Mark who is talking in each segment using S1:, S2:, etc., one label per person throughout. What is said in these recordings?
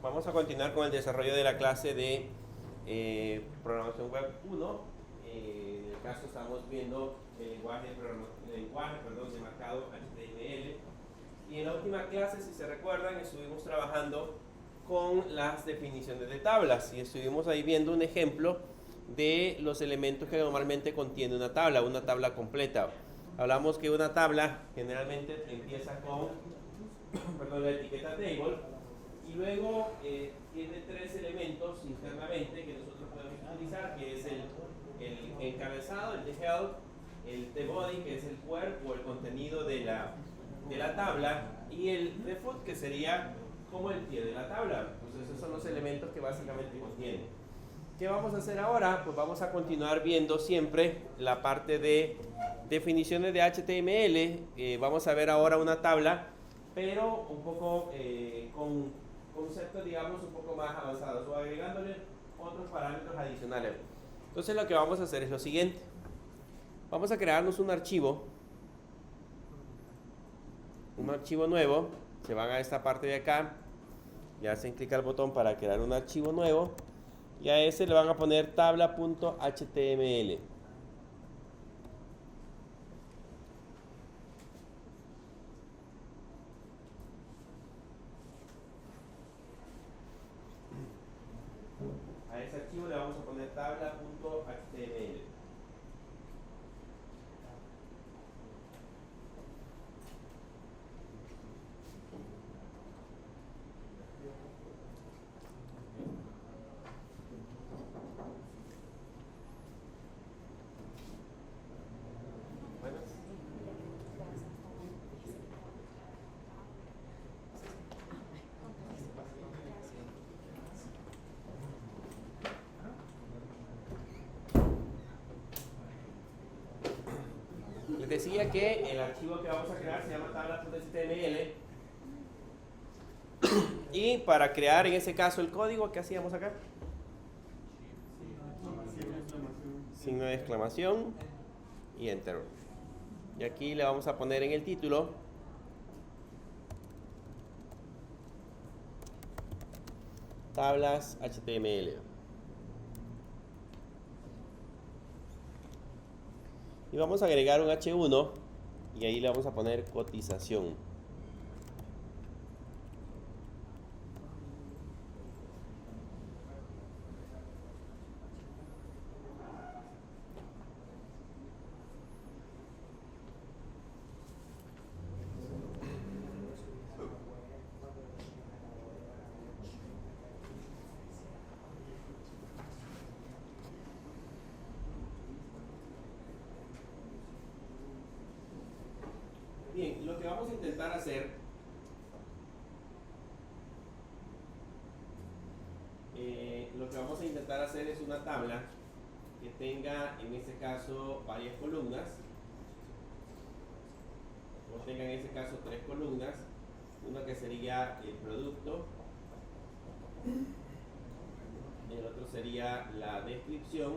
S1: vamos a continuar con el desarrollo de la clase de programación web 1. En el caso estamos viendo el lenguaje de marcado HTML. Y en la última clase, si se recuerdan, estuvimos trabajando con las definiciones de tablas y estuvimos ahí viendo un ejemplo de los elementos que normalmente contiene una tabla completa. Hablamos que una tabla generalmente empieza con la etiqueta table y luego tiene tres elementos internamente que nosotros podemos utilizar, que es el encabezado, el head, el body, que es el cuerpo, el contenido de la tabla, y el foot, que sería como el pie de la tabla. Entonces esos son los elementos que básicamente contiene. ¿Qué vamos a hacer ahora? Pues vamos a continuar viendo siempre la parte de definiciones de HTML. Vamos a ver ahora una tabla, pero un poco con conceptos, digamos, un poco más avanzados, o agregándole otros parámetros adicionales. Entonces lo que vamos a hacer es lo siguiente. Vamos a crearnos un archivo nuevo. Se van a esta parte de acá y hacen clic al botón para crear un archivo nuevo, y a ese le van a poner tabla.html. A ese archivo le vamos a poner tabla.html. Bueno. Les decía que el archivo que vamos a crear se llama tabla.html, y para crear en ese caso el código, ¿qué hacíamos acá? Signo de exclamación y enter. Y aquí le vamos a poner en el título tablas HTML. Y vamos a agregar un H1 y ahí le vamos a poner cotización. Bien, lo que vamos a intentar hacer es una tabla que tenga en este caso varias columnas, o tenga en este caso tres columnas, una que sería el producto, el otro sería la descripción,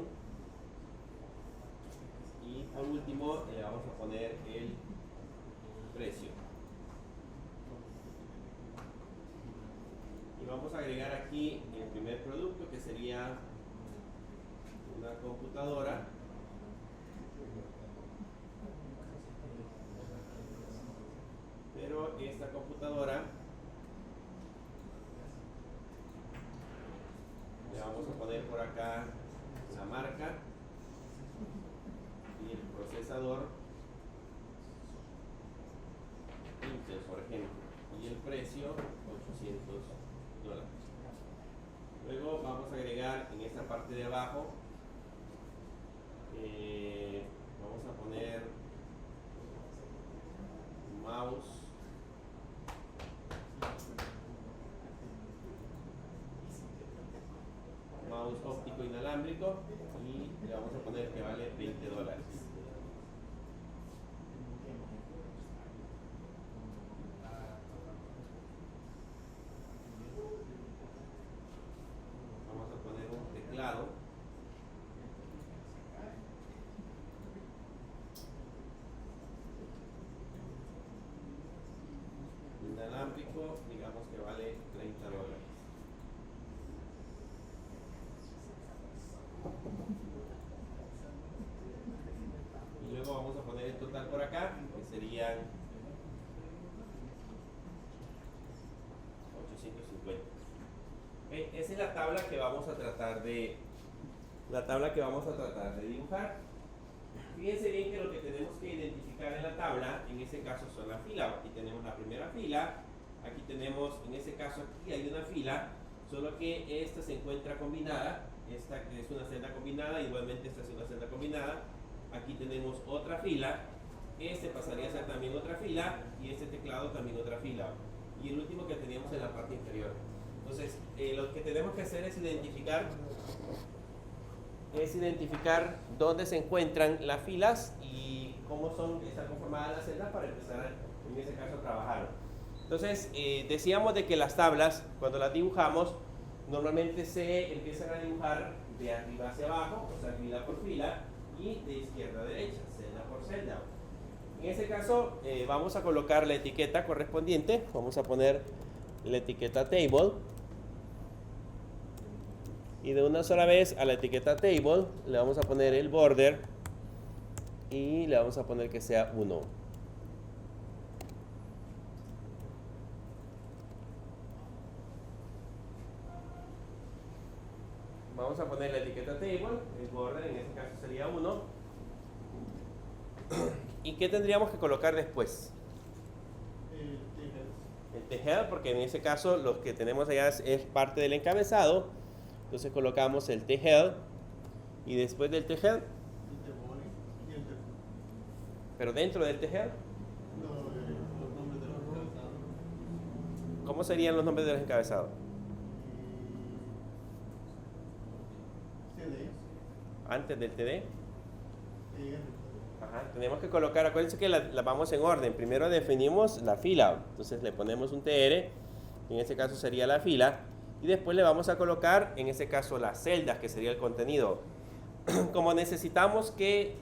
S1: y por último le vamos a poner el precio. Y vamos a agregar aquí el primer producto, que sería una computadora, pero esta computadora le vamos a poner por acá la marca y el procesador Intel, por ejemplo, y el precio $800. Luego vamos a agregar en esta parte de abajo, vamos a poner mouse óptico inalámbrico, y le vamos a poner que vale $20. Vamos a poner un teclado, inalámbrico, digamos que es la tabla que vamos a tratar de dibujar. Fíjense bien que lo que tenemos que identificar en la tabla, en ese caso son las filas. Aquí tenemos la primera fila, aquí tenemos, en ese caso aquí hay una fila, solo que esta se encuentra combinada, esta es una celda combinada, igualmente esta es una celda combinada. Aquí tenemos otra fila, este pasaría a ser también otra fila y este teclado también otra fila. Y el último que teníamos en la parte inferior. Entonces, lo que tenemos que hacer es identificar dónde se encuentran las filas y cómo están conformadas las celdas para empezar, en ese caso, a trabajar. Entonces, decíamos de que las tablas, cuando las dibujamos, normalmente se empiezan a dibujar de arriba hacia abajo, o sea, fila por fila, y de izquierda a derecha, celda por celda. En ese caso, vamos a colocar la etiqueta correspondiente. Vamos a poner la etiqueta table. Y de una sola vez a la etiqueta table le vamos a poner el border y le vamos a poner que sea 1. Vamos a poner la etiqueta table, el border en este caso sería 1. ¿Y qué tendríamos que colocar después? El THEAD, porque en ese caso lo que tenemos allá es parte del encabezado. Entonces colocamos el THEAD y después del THEAD. Pero dentro del THEAD.
S2: Los nombres de los encabezados.
S1: ¿Cómo serían los nombres de los encabezados?
S2: TD.
S1: Antes del TD.
S2: TD.
S1: Ajá, tenemos que colocar, acuérdense que la vamos en orden. Primero definimos la fila, entonces le ponemos un TR, en este caso sería la fila, y después le vamos a colocar, en este caso, las celdas, que sería el contenido. Como necesitamos que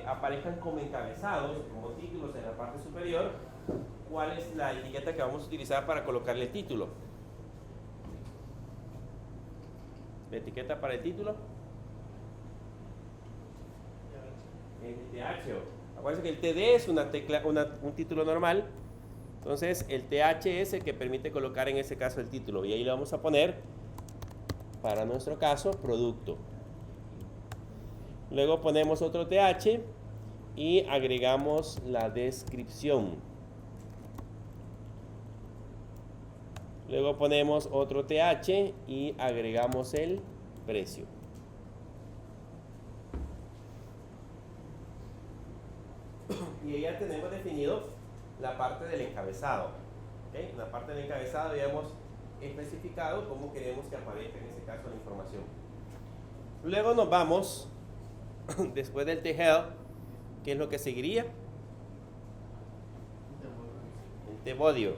S1: aparezcan como encabezados, como títulos en la parte superior, ¿cuál es la etiqueta que vamos a utilizar para colocarle el título? La etiqueta para el título. El TH. Acuérdense que el TD es un título normal. Entonces el TH es el que permite colocar en ese caso el título. Y ahí le vamos a poner, para nuestro caso, producto. Luego ponemos otro TH y agregamos la descripción. Luego ponemos otro TH y agregamos el precio. Y ya tenemos definido la parte del encabezado. ¿Okay? En la parte del encabezado ya hemos especificado cómo queremos que aparezca en este caso la información. Luego nos vamos, después del THEAD, ¿qué es lo que seguiría? El TBody.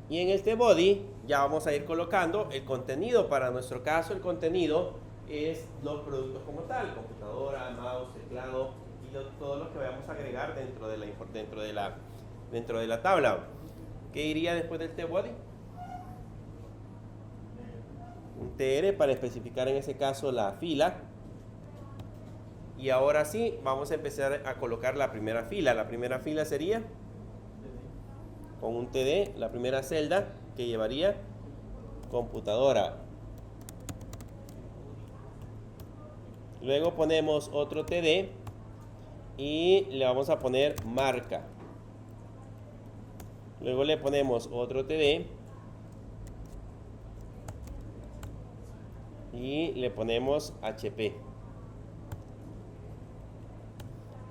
S1: Y en el TBody ya vamos a ir colocando el contenido. Para nuestro caso, el contenido es los productos como tal: computadora, mouse, teclado y todo lo que vayamos a agregar dentro de la tabla. ¿Qué iría después del TBody? Un TR para especificar en ese caso la fila. Y ahora sí, vamos a empezar a colocar la primera fila. La primera fila sería con un TD, la primera celda que llevaría computadora. Luego ponemos otro TD y le vamos a poner marca. Luego le ponemos otro TD y le ponemos HP.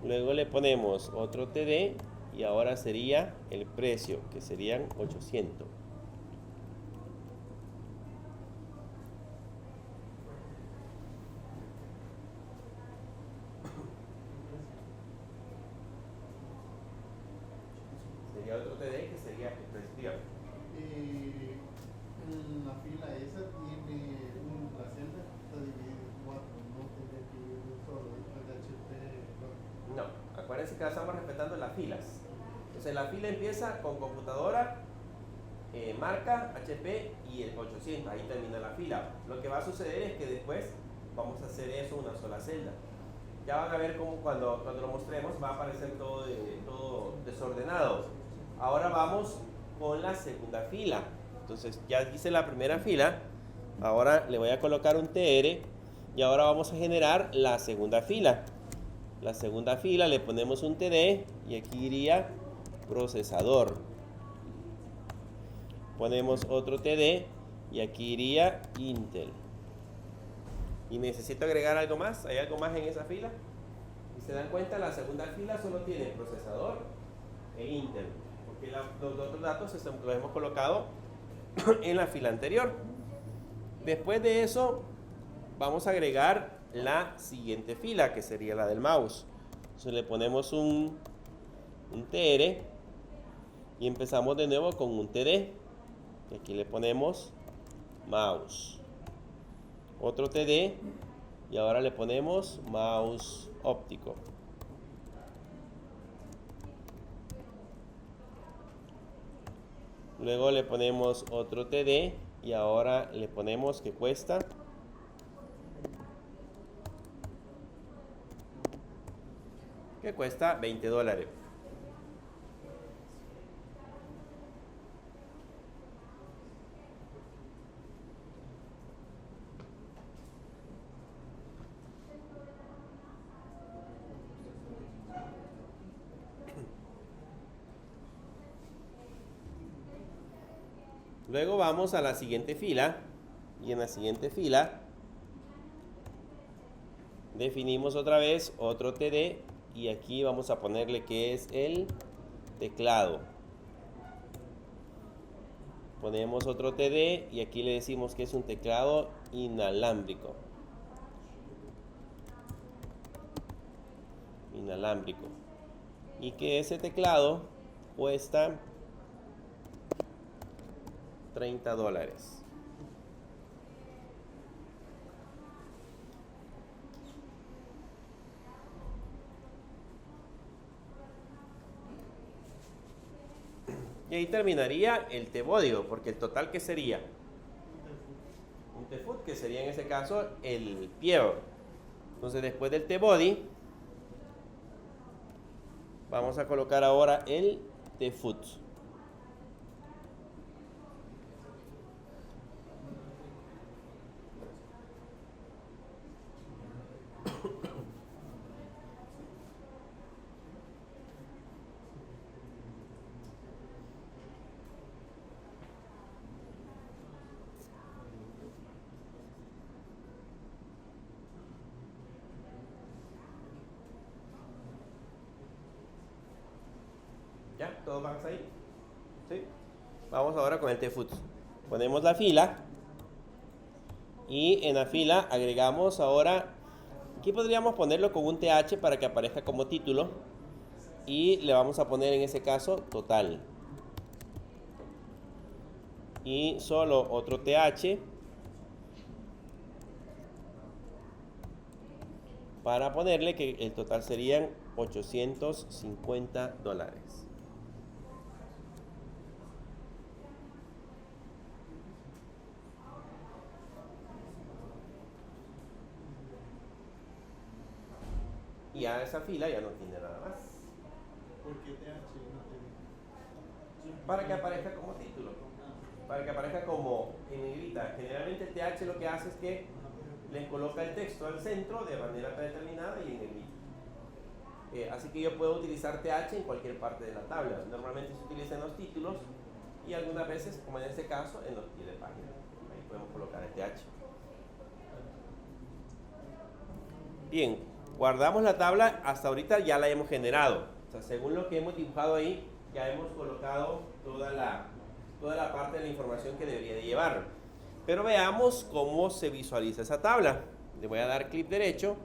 S1: Luego le ponemos otro TD y ahora sería el precio, que serían 800. Sería otro TD que sería el precio.
S2: La fila esa tiene la celda, está dividida en 4, no tendría que ir solo después de HP.
S1: No, acuérdense que estamos respetando las filas. Entonces la fila empieza con computadora, marca, HP y el 800, ahí termina la fila. Lo que va a suceder es que después vamos a hacer eso una sola celda. Ya van a ver cómo cuando lo mostremos va a aparecer todo desordenado. Ahora vamos con la segunda fila. Entonces ya hice la primera fila, ahora le voy a colocar un TR y ahora vamos a generar la segunda fila. La segunda fila le ponemos un TD y aquí iría procesador. Ponemos otro TD y aquí iría Intel. Y necesito agregar algo más. ¿Hay algo más en esa fila? Si se dan cuenta, la segunda fila solo tiene procesador e Intel, porque los otros datos los hemos colocado en la fila anterior. Después de eso vamos a agregar la siguiente fila, que sería la del mouse. Entonces le ponemos un TR y empezamos de nuevo con un TD. Y aquí le ponemos mouse. Otro TD y ahora le ponemos mouse óptico. Luego le ponemos otro TD y ahora le ponemos que cuesta $20. Luego vamos a la siguiente fila y en la siguiente fila definimos otra vez otro TD y aquí vamos a ponerle que es el teclado. Ponemos otro TD y aquí le decimos que es un teclado inalámbrico. Y que ese teclado cuesta $30. Y ahí terminaría el T-body, porque el total, ¿qué sería? Un T-foot, que sería en ese caso el pie. Entonces después del T-body vamos a colocar ahora el T-foot. ¿Ya? ¿Todo va ahí? ¿Sí? Vamos ahora con el T-foot. Ponemos la fila y en la fila agregamos ahora, aquí podríamos ponerlo con un TH para que aparezca como título y le vamos a poner en ese caso total. Y solo otro TH para ponerle que el total serían $850. Y a esa fila ya no tiene nada más.
S2: ¿Por qué TH no tiene?
S1: Para que aparezca como título. Para que aparezca como en negrita. Generalmente el TH lo que hace es que les coloca el texto al centro de manera predeterminada y en negrita. Así que yo puedo utilizar TH en cualquier parte de la tabla. Normalmente se utiliza en los títulos y algunas veces, como en este caso, en los pies de página. Ahí podemos colocar el TH. Bien, guardamos la tabla. Hasta ahorita ya la hemos generado. O sea, según lo que hemos dibujado ahí, ya hemos colocado toda la parte de la información que debería de llevar. Pero veamos cómo se visualiza esa tabla. Le voy a dar clic derecho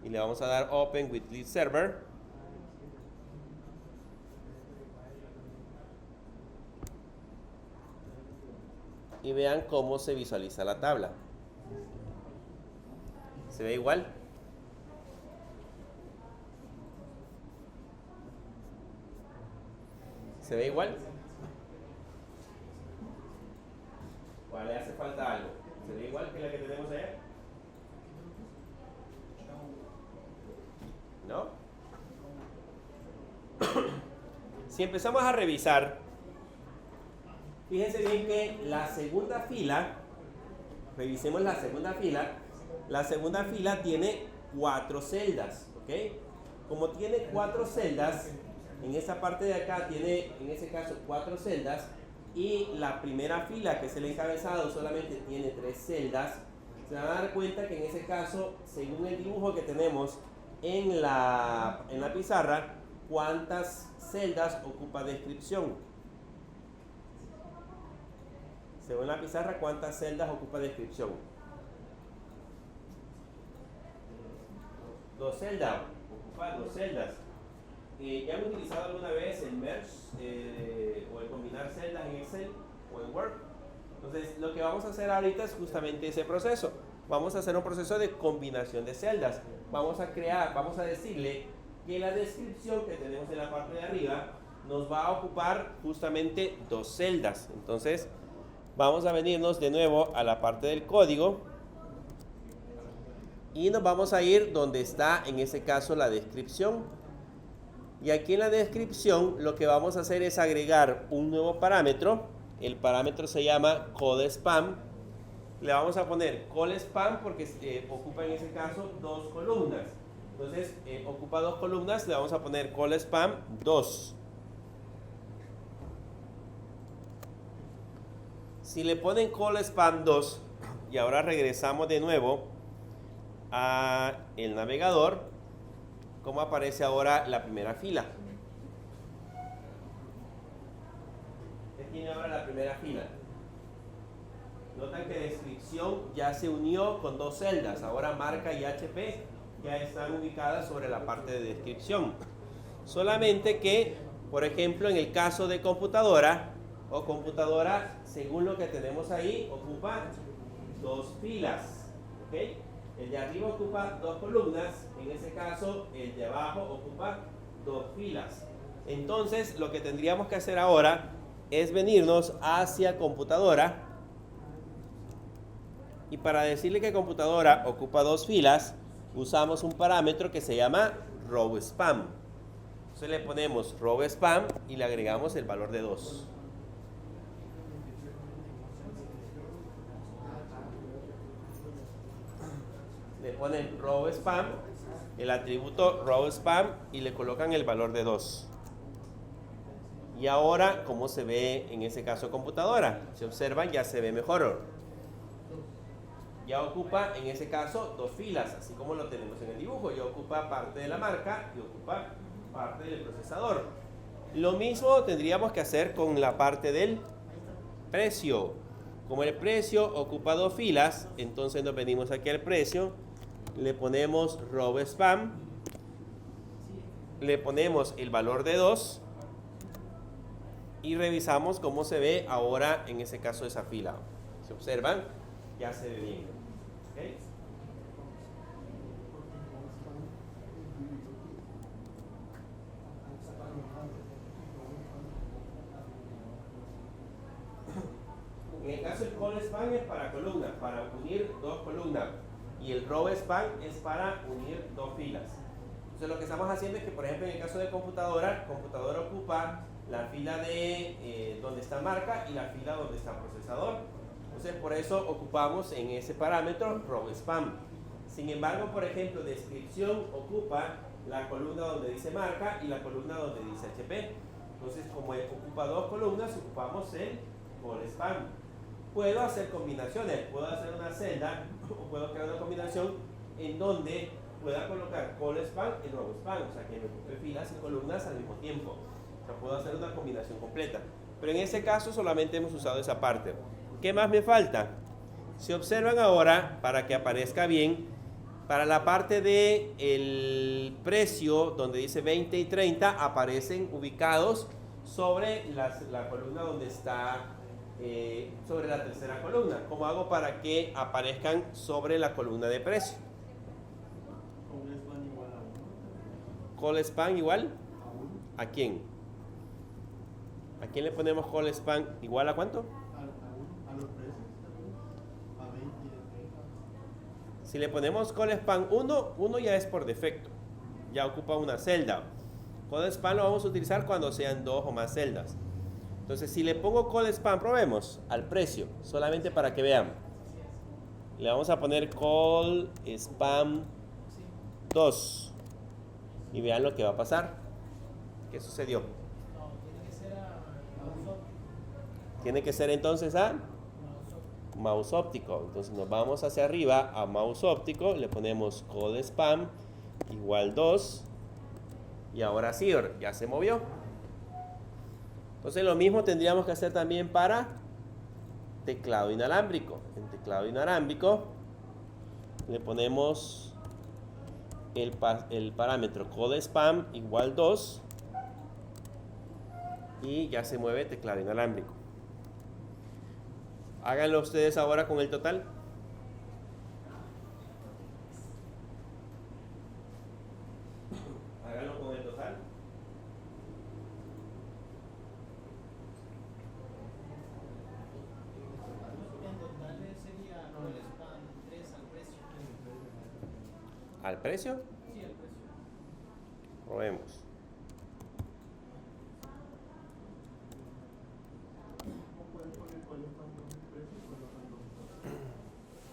S1: y le vamos a dar Open with Lead Server. Y vean cómo se visualiza la tabla. ¿Se ve igual? ¿Se ve igual? ¿O le hace falta algo? ¿Se ve igual que la que tenemos allá? ¿No? Si empezamos a revisar Fíjense bien que la segunda fila, revisemos la segunda fila. La segunda fila tiene 4 celdas, ¿ok? Como tiene 4 celdas, en esta parte de acá tiene, en ese caso, 4 celdas, y la primera fila, que es el encabezado, solamente tiene 3 celdas. Se van a dar cuenta que en ese caso, según el dibujo que tenemos en la pizarra, ¿cuántas celdas ocupa descripción? Según la pizarra, ¿cuántas celdas ocupa descripción? 2 celdas, ocupa 2 celdas. ¿Ya han utilizado alguna vez el merge o el combinar celdas en Excel o en Word? Entonces, lo que vamos a hacer ahorita es justamente ese proceso. Vamos a hacer un proceso de combinación de celdas. Vamos a decirle que la descripción que tenemos en la parte de arriba nos va a ocupar justamente 2 celdas. Entonces, vamos a venirnos de nuevo a la parte del código y nos vamos a ir donde está en ese caso la descripción. Y aquí en la descripción lo que vamos a hacer es agregar un nuevo parámetro. El parámetro se llama callSpam. Le vamos a poner callSpam porque ocupa en ese caso 2 columnas. Entonces ocupa 2 columnas, le vamos a poner callSpam 2. Si le ponen callSpam 2 y ahora regresamos de nuevo a el navegador, ¿cómo aparece ahora la primera fila? ¿Qué tiene ahora la primera fila? Notan que descripción ya se unió con 2 celdas. Ahora marca y HP ya están ubicadas sobre la parte de descripción. Solamente que, por ejemplo, en el caso de computadora, según lo que tenemos ahí, ocupa 2 filas. ¿Okay? El de arriba ocupa 2 columnas, en ese caso el de abajo ocupa 2 filas. Entonces lo que tendríamos que hacer ahora es venirnos hacia computadora, y para decirle que computadora ocupa 2 filas, usamos un parámetro que se llama rowSpam. Entonces le ponemos rowSpam y le agregamos el valor de 2. Le ponen rowSpam, el atributo rowSpam, y le colocan el valor de 2. Y ahora, ¿cómo se ve en ese caso computadora? Si observan, ya se ve mejor. Ya ocupa en ese caso 2 filas, así como lo tenemos en el dibujo. Ya ocupa parte de la marca y ocupa parte del procesador. Lo mismo tendríamos que hacer con la parte del precio. Como el precio ocupa 2 filas, entonces nos venimos aquí al precio, le ponemos rowSpam, le ponemos el valor de 2 y revisamos cómo se ve ahora en ese caso esa fila. Si observan, ya se ve bien. ¿Okay? En el caso del callSpam es para columnas, para unir 2 columnas, y el rowSpam es para unir 2 filas. Entonces lo que estamos haciendo es que, por ejemplo, en el caso de computadora ocupa la fila de donde está marca y la fila donde está procesador. Entonces por eso ocupamos en ese parámetro rowSpam. Sin embargo, por ejemplo, descripción ocupa la columna donde dice marca y la columna donde dice HP. Entonces, como ocupa 2 columnas, ocupamos el callSpam. Puedo hacer combinaciones, puedo hacer una celda o puedo crear una combinación en donde pueda colocar callSpam y rowSpam, o sea que me ocupe filas y columnas al mismo tiempo. O sea, puedo hacer una combinación completa. Pero en ese caso solamente hemos usado esa parte. ¿Qué más me falta? Si observan ahora, para que aparezca bien, para la parte de el precio, donde dice 20 y 30, aparecen ubicados sobre la columna donde está, sobre la tercera columna. ¿Cómo hago para que aparezcan sobre la columna de precio? callSpam igual ¿a quién? ¿A quién le ponemos callSpam igual a cuánto?
S2: A los precios, a 20 y 30.
S1: Si le ponemos callSpam 1 ya es por defecto, ya ocupa una celda. callSpam lo vamos a utilizar cuando sean 2 o más celdas. Entonces, si le pongo call spam, probemos al precio, solamente para que vean. Le vamos a poner call spam 2 y vean lo que va a pasar. ¿Qué sucedió?
S3: No, tiene que ser a mouse óptico.
S1: Tiene que ser entonces a mouse óptico. Entonces nos vamos hacia arriba a mouse óptico, le ponemos call spam igual 2 y ahora sí, ya se movió. Entonces lo mismo tendríamos que hacer también para teclado inalámbrico. En teclado inalámbrico le ponemos el parámetro call spam igual 2 y ya se mueve teclado inalámbrico. Háganlo ustedes ahora con el total. Háganlo con el total.
S3: En total sería el spam 3 al precio.
S1: ¿Al precio?
S3: Sí, al precio.
S1: Probemos.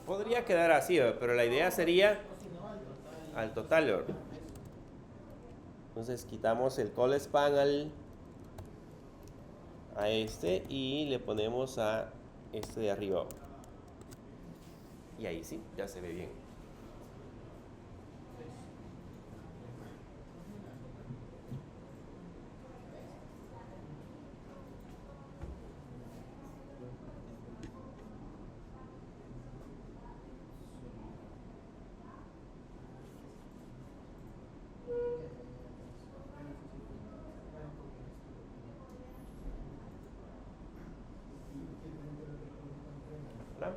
S1: Podría quedar así, pero la idea sería
S3: O si no, al total.
S1: al total. Entonces quitamos el call spam a este y le ponemos a este de arriba. Y ahí sí, ya se ve bien. ¿Verdad?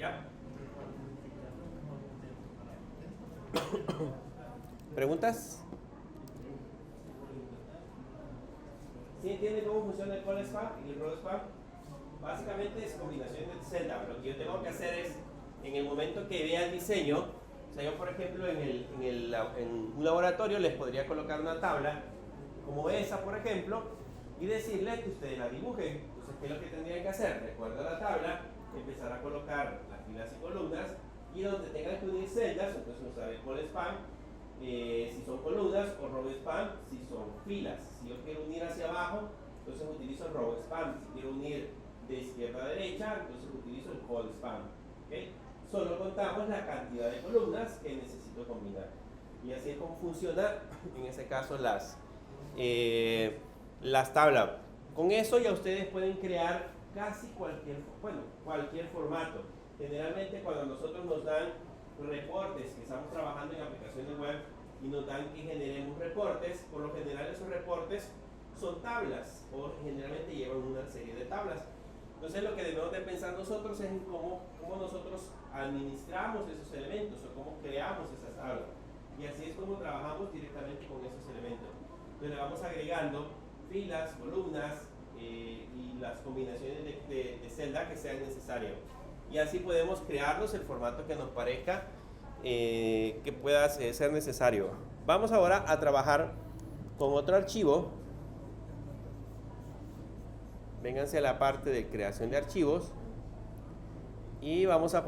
S1: ¿Ya? ¿Preguntas? ¿Sí entienden cómo funciona el call spam y el roll spam? Básicamente es combinación de celda. Lo que yo tengo que hacer es, en el momento que vea el diseño, o sea, yo por ejemplo en un laboratorio les podría colocar una tabla como esa, por ejemplo, y decirles que ustedes la dibujen. Entonces, ¿qué es lo que tendrían que hacer? De acuerdo a la tabla, empezar a colocar las filas y columnas, y donde tengan que unir celdas, entonces usar el call spam, si son columnas, o row spam si son filas. Si yo quiero unir hacia abajo, entonces utilizo el row spam. Si quiero unir de izquierda a derecha, entonces utilizo el call spam. ¿Okay? Solo contamos la cantidad de columnas que necesito combinar. Y así es como funciona en ese caso las tablas. Con eso ya ustedes pueden crear casi cualquier formato. Generalmente cuando nosotros nos dan reportes, que estamos trabajando en aplicaciones web y nos dan que generemos reportes, por lo general esos reportes son tablas o generalmente llevan una serie de tablas. Entonces lo que debemos de pensar nosotros es en cómo nosotros administramos esos elementos o cómo creamos esas tablas. Y así es como trabajamos directamente con esos elementos. Entonces le vamos agregando filas, columnas y las combinaciones de celda que sean necesarias. Y así podemos crearnos el formato que nos parezca que pueda ser necesario. Vamos ahora a trabajar con otro archivo. Vénganse a la parte de creación de archivos y vamos a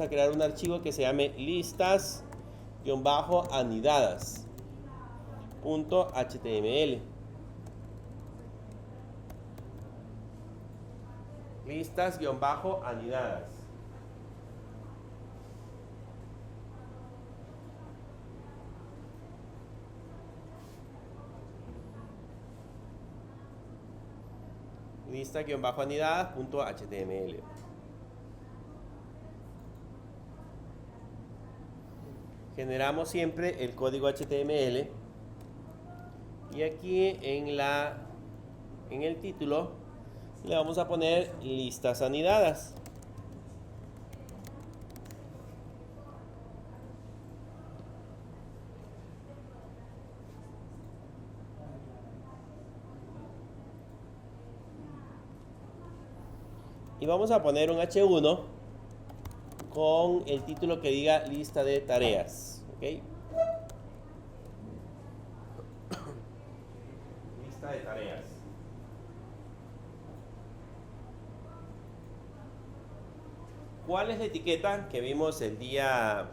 S1: crear un archivo que se llame listas-anidadas.html. Listas-anidadas. Lista-anidadas.html. Generamos siempre el código HTML y aquí en el título le vamos a poner listas anidadas. Y vamos a poner un H1 con el título que diga lista de tareas. ¿Okay? Lista de tareas. ¿Cuál es la etiqueta que vimos el día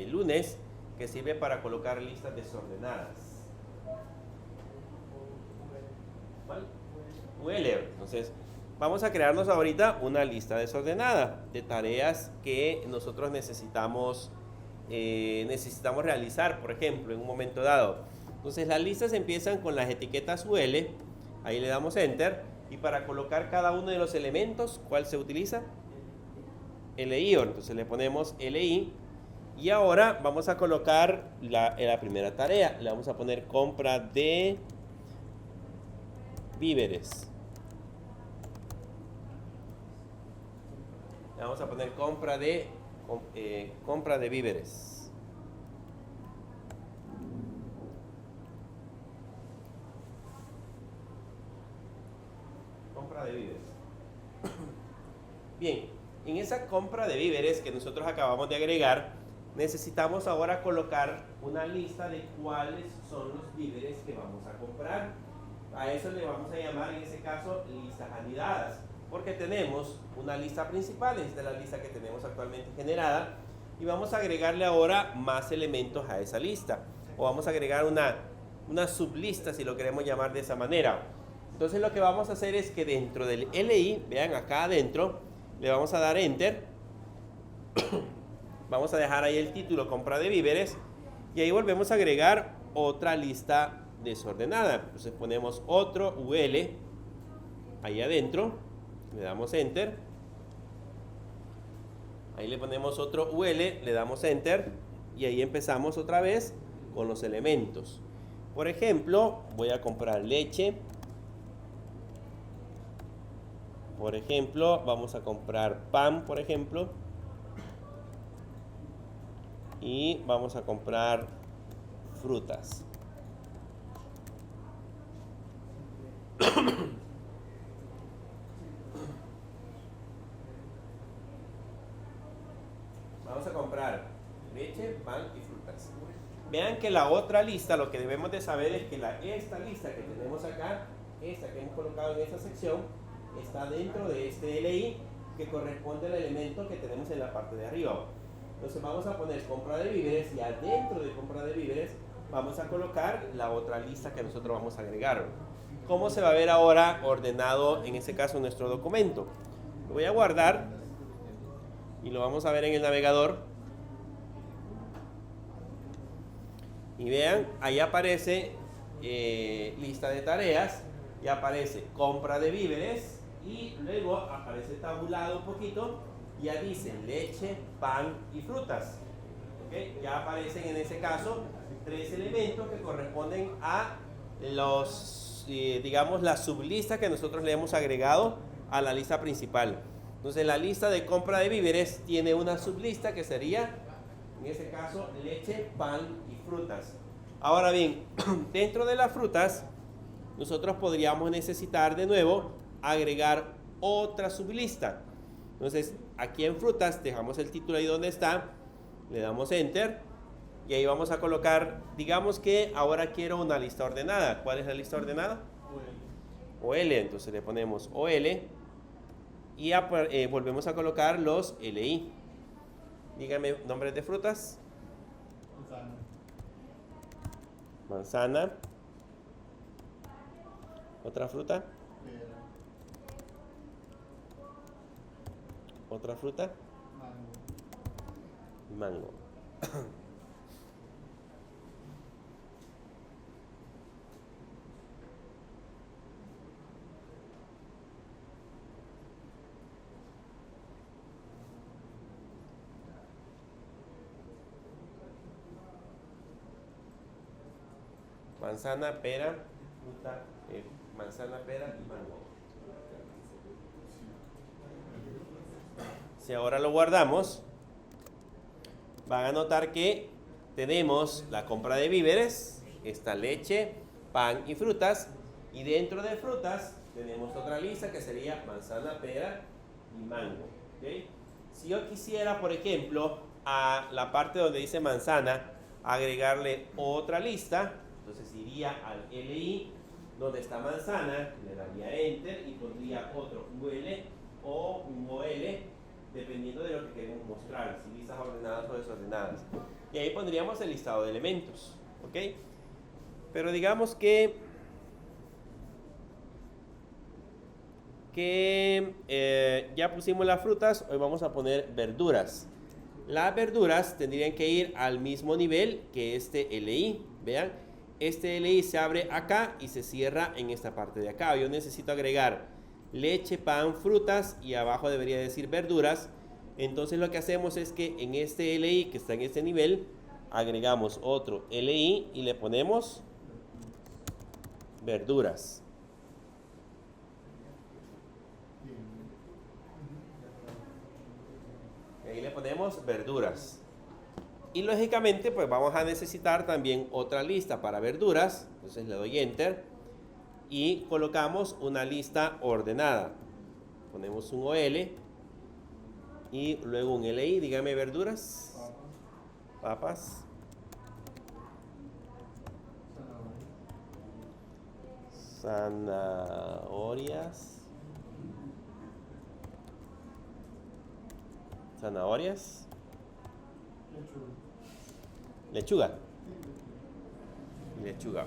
S1: lunes que sirve para colocar listas desordenadas? ¿Cuál? Weller. Entonces, vamos a crearnos ahorita una lista desordenada de tareas que nosotros necesitamos realizar, por ejemplo, en un momento dado. Entonces, las listas empiezan con las etiquetas UL. Ahí le damos Enter. Y para colocar cada uno de los elementos, ¿cuál se utiliza? LI. Entonces le ponemos LI. Y ahora vamos a colocar la primera tarea. Le vamos a poner compra de víveres. Le vamos a poner compra de víveres. Compra de víveres. Bien. En esa compra de víveres que nosotros acabamos de agregar, necesitamos ahora colocar una lista de cuáles son los víveres que vamos a comprar. A eso le vamos a llamar en ese caso listas anidadas, porque tenemos una lista principal, esta es la lista que tenemos actualmente generada, y vamos a agregarle ahora más elementos a esa lista, o vamos a agregar una sublista si lo queremos llamar de esa manera. Entonces lo que vamos a hacer es que dentro del LI, vean acá adentro, le vamos a dar Enter. Vamos a dejar ahí el título compra de víveres y ahí volvemos a agregar otra lista desordenada. Entonces ponemos otro UL ahí adentro, le damos Enter. Ahí le ponemos otro UL, le damos Enter y ahí empezamos otra vez con los elementos. Por ejemplo, voy a comprar leche. Por ejemplo, vamos a comprar pan, por ejemplo. Y vamos a comprar frutas. Vamos a comprar leche, pan y frutas. Vean que la otra lista, lo que debemos de saber es que esta lista que tenemos acá, esta que hemos colocado en esta sección, está dentro de este LI que corresponde al elemento que tenemos en la parte de arriba. Entonces vamos a poner compra de víveres y adentro de compra de víveres vamos a colocar la otra lista que nosotros vamos a agregar. ¿Cómo se va a ver ahora ordenado en este caso nuestro documento? Lo voy a guardar y lo vamos a ver en el navegador. Y vean, ahí aparece lista de tareas y aparece compra de víveres y luego aparece tabulado un poquito, ya dice leche, pan y frutas. ¿Okay? Ya aparecen en ese caso 3 elementos que corresponden a los, digamos, la sublista que nosotros le hemos agregado a la lista principal. Entonces la lista de compra de víveres tiene una sublista que sería, en ese caso, leche, pan y frutas. Ahora bien, dentro de las frutas, nosotros podríamos necesitar de nuevo agregar otra sublista. Entonces, aquí en frutas, dejamos el título ahí donde está, le damos Enter, y ahí vamos a colocar, digamos que ahora quiero una lista ordenada. ¿Cuál es la lista ordenada? OL, entonces le ponemos OL, y volvemos a colocar los LI. Dígame nombres de frutas. Manzana. Otra fruta. Otra fruta. Mango. Manzana, pera, fruta, manzana, pera y mango. Si ahora lo guardamos, van a notar que tenemos la compra de víveres, esta leche, pan y frutas, y dentro de frutas tenemos otra lista que sería manzana, pera y mango. ¿Okay? Si yo quisiera, por ejemplo, a la parte donde dice manzana, agregarle otra lista, entonces iría al LI, donde está manzana, le daría Enter y pondría otro UL o un OL, dependiendo de lo que queremos mostrar, si listas ordenadas o desordenadas. Y ahí pondríamos el listado de elementos, ¿ok? Pero digamos que ya pusimos las frutas, hoy vamos a poner verduras. Las verduras tendrían que ir al mismo nivel que este LI, vean. Este LI se abre acá y se cierra en esta parte de acá. Yo necesito agregar leche, pan, frutas y abajo debería decir verduras. Entonces lo que hacemos es que en este LI que está en este nivel agregamos otro LI y le ponemos verduras. Y ahí le ponemos verduras. Y lógicamente pues vamos a necesitar también otra lista para verduras. Entonces le doy Enter y colocamos una lista ordenada. Ponemos un OL y luego un LI. Dígame verduras. Papas. Zanahorias. Zanahorias. Lechuga. Lechuga.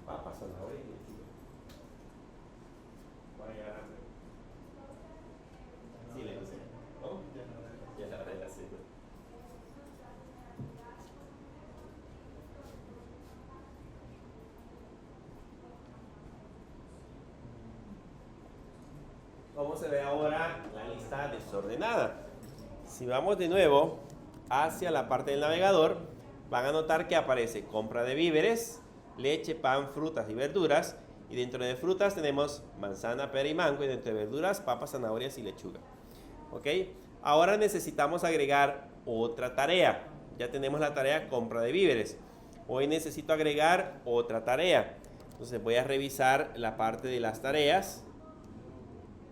S1: Papa, zanahoria y lechuga. Voy a llegar a hacer. Sí, le puse. ¿Cómo? Ya la hora de la cena. ¿Cómo se ve ahora la lista desordenada? Si vamos de nuevo hacia la parte del navegador, van a notar que aparece compra de víveres, leche, pan, frutas y verduras. Y dentro de frutas tenemos manzana, pera y mango. Y dentro de verduras, papas, zanahorias y lechuga. ¿Ok? Ahora necesitamos agregar otra tarea. Ya tenemos la tarea compra de víveres. Hoy necesito agregar otra tarea. Entonces voy a revisar la parte de las tareas.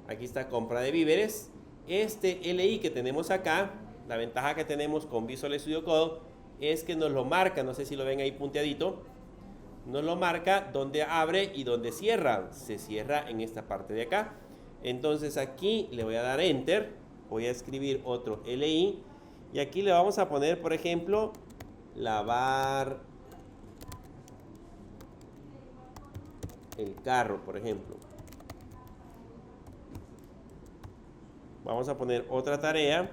S1: Aquí está compra de víveres. Este LI que tenemos acá, la ventaja que tenemos con Visual Studio Code es que nos lo marca. No sé si lo ven ahí punteadito. Nos lo marca donde abre y donde cierra. Se cierra en esta parte de acá. Entonces aquí le voy a dar Enter. Voy a escribir otro LI. Y aquí le vamos a poner, por ejemplo, lavar el carro, por ejemplo. Vamos a poner otra tarea.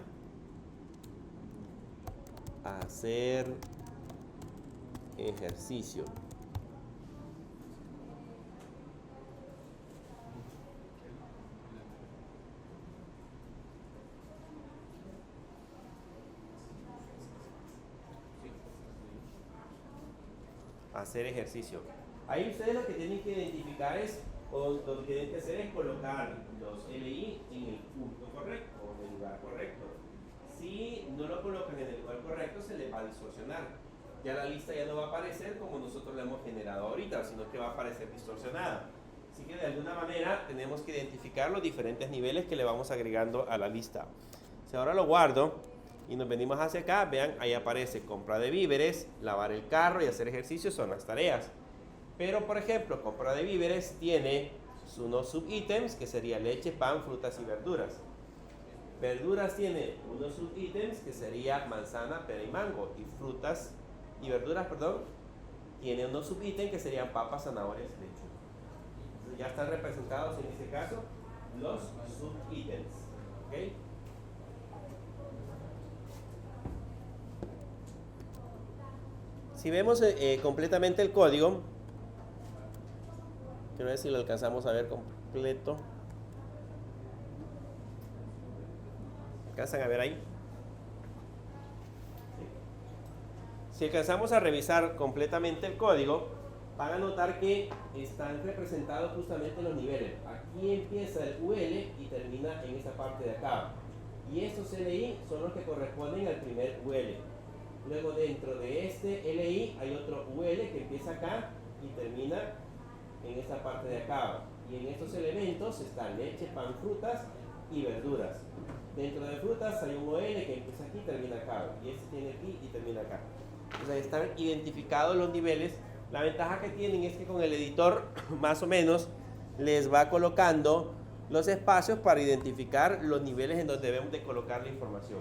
S1: Hacer ejercicio. Hacer ejercicio. Ahí ustedes lo que tienen que identificar es, o lo que tienen que hacer es colocar los LI en el punto correcto o en el lugar correcto. Si no lo colocan en el lugar correcto, se les va a distorsionar. Ya la lista ya no va a aparecer como nosotros la hemos generado ahorita, sino que va a aparecer distorsionada. Así que de alguna manera tenemos que identificar los diferentes niveles que le vamos agregando a la lista. Si ahora lo guardo y nos venimos hacia acá, vean, ahí aparece compra de víveres, lavar el carro y hacer ejercicio son las tareas. Pero, por ejemplo, compra de víveres tiene unos subítems que sería leche, pan, frutas y verduras. Verduras tiene unos subítems que sería manzana, pera y mango. Y frutas y verduras, perdón, tiene unos subítems que serían papas, zanahorias y lechuga. Entonces ya están representados en este caso los subítems. ¿Ok? Si vemos completamente el código, quiero ver si lo alcanzamos a ver completo. ¿Alcanzan a ver ahí? Si alcanzamos a revisar completamente el código, van a notar que están representados justamente los niveles. Aquí empieza el UL y termina en esta parte de acá. Y estos LI son los que corresponden al primer UL. Luego dentro de este LI hay otro UL que empieza acá y termina en esta parte de acá. Y en estos elementos están leche, pan, frutas y verduras. Dentro de frutas hay un OL que empieza aquí y termina acá. Y este tiene aquí y termina acá. Entonces están identificados los niveles. La ventaja que tienen es que con el editor más o menos les va colocando los espacios para identificar los niveles en donde debemos de colocar la información.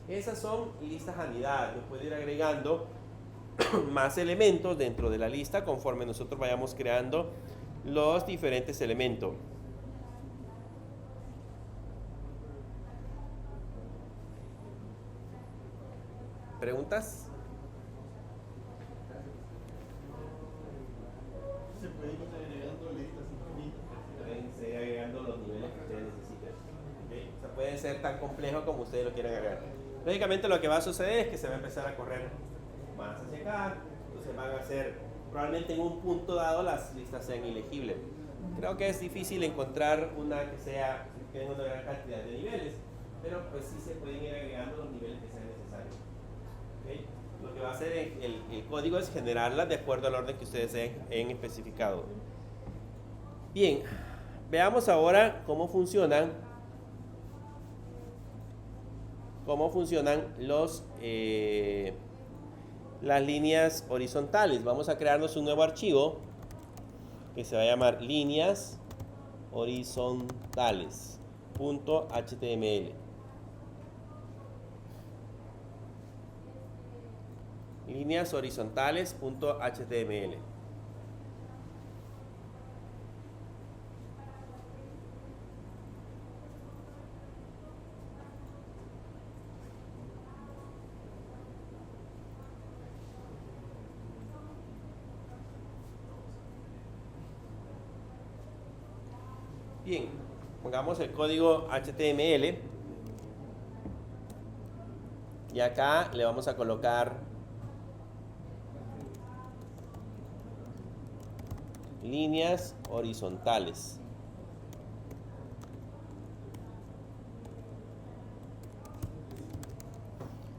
S1: Esas son listas anidadas. Yo puedo ir agregando más elementos dentro de la lista conforme nosotros vayamos creando los diferentes elementos. ¿Preguntas?
S2: Se pueden ir agregando listas infinitas.
S1: Pueden seguir agregando los niveles que ustedes necesiten. ¿Okay? O sea, pueden ser tan complejos como ustedes lo quieran agregar. Lógicamente lo que va a suceder es que se va a empezar a correr más hacia acá. Entonces van a ser, probablemente en un punto dado las listas sean ilegibles. Creo que es difícil encontrar una que sea, que tenga una gran cantidad de niveles, pero pues sí se pueden ir agregando los niveles que sean necesarios. ¿Okay? Lo que va a hacer el código es generarlas de acuerdo al orden que ustedes hayan especificado. Bien, veamos ahora cómo funcionan las líneas horizontales. Vamos a crearnos un nuevo archivo que se va a llamar líneas horizontales.html. Líneas horizontales.html. Bien, pongamos el código HTML. Y acá le vamos a colocar líneas horizontales.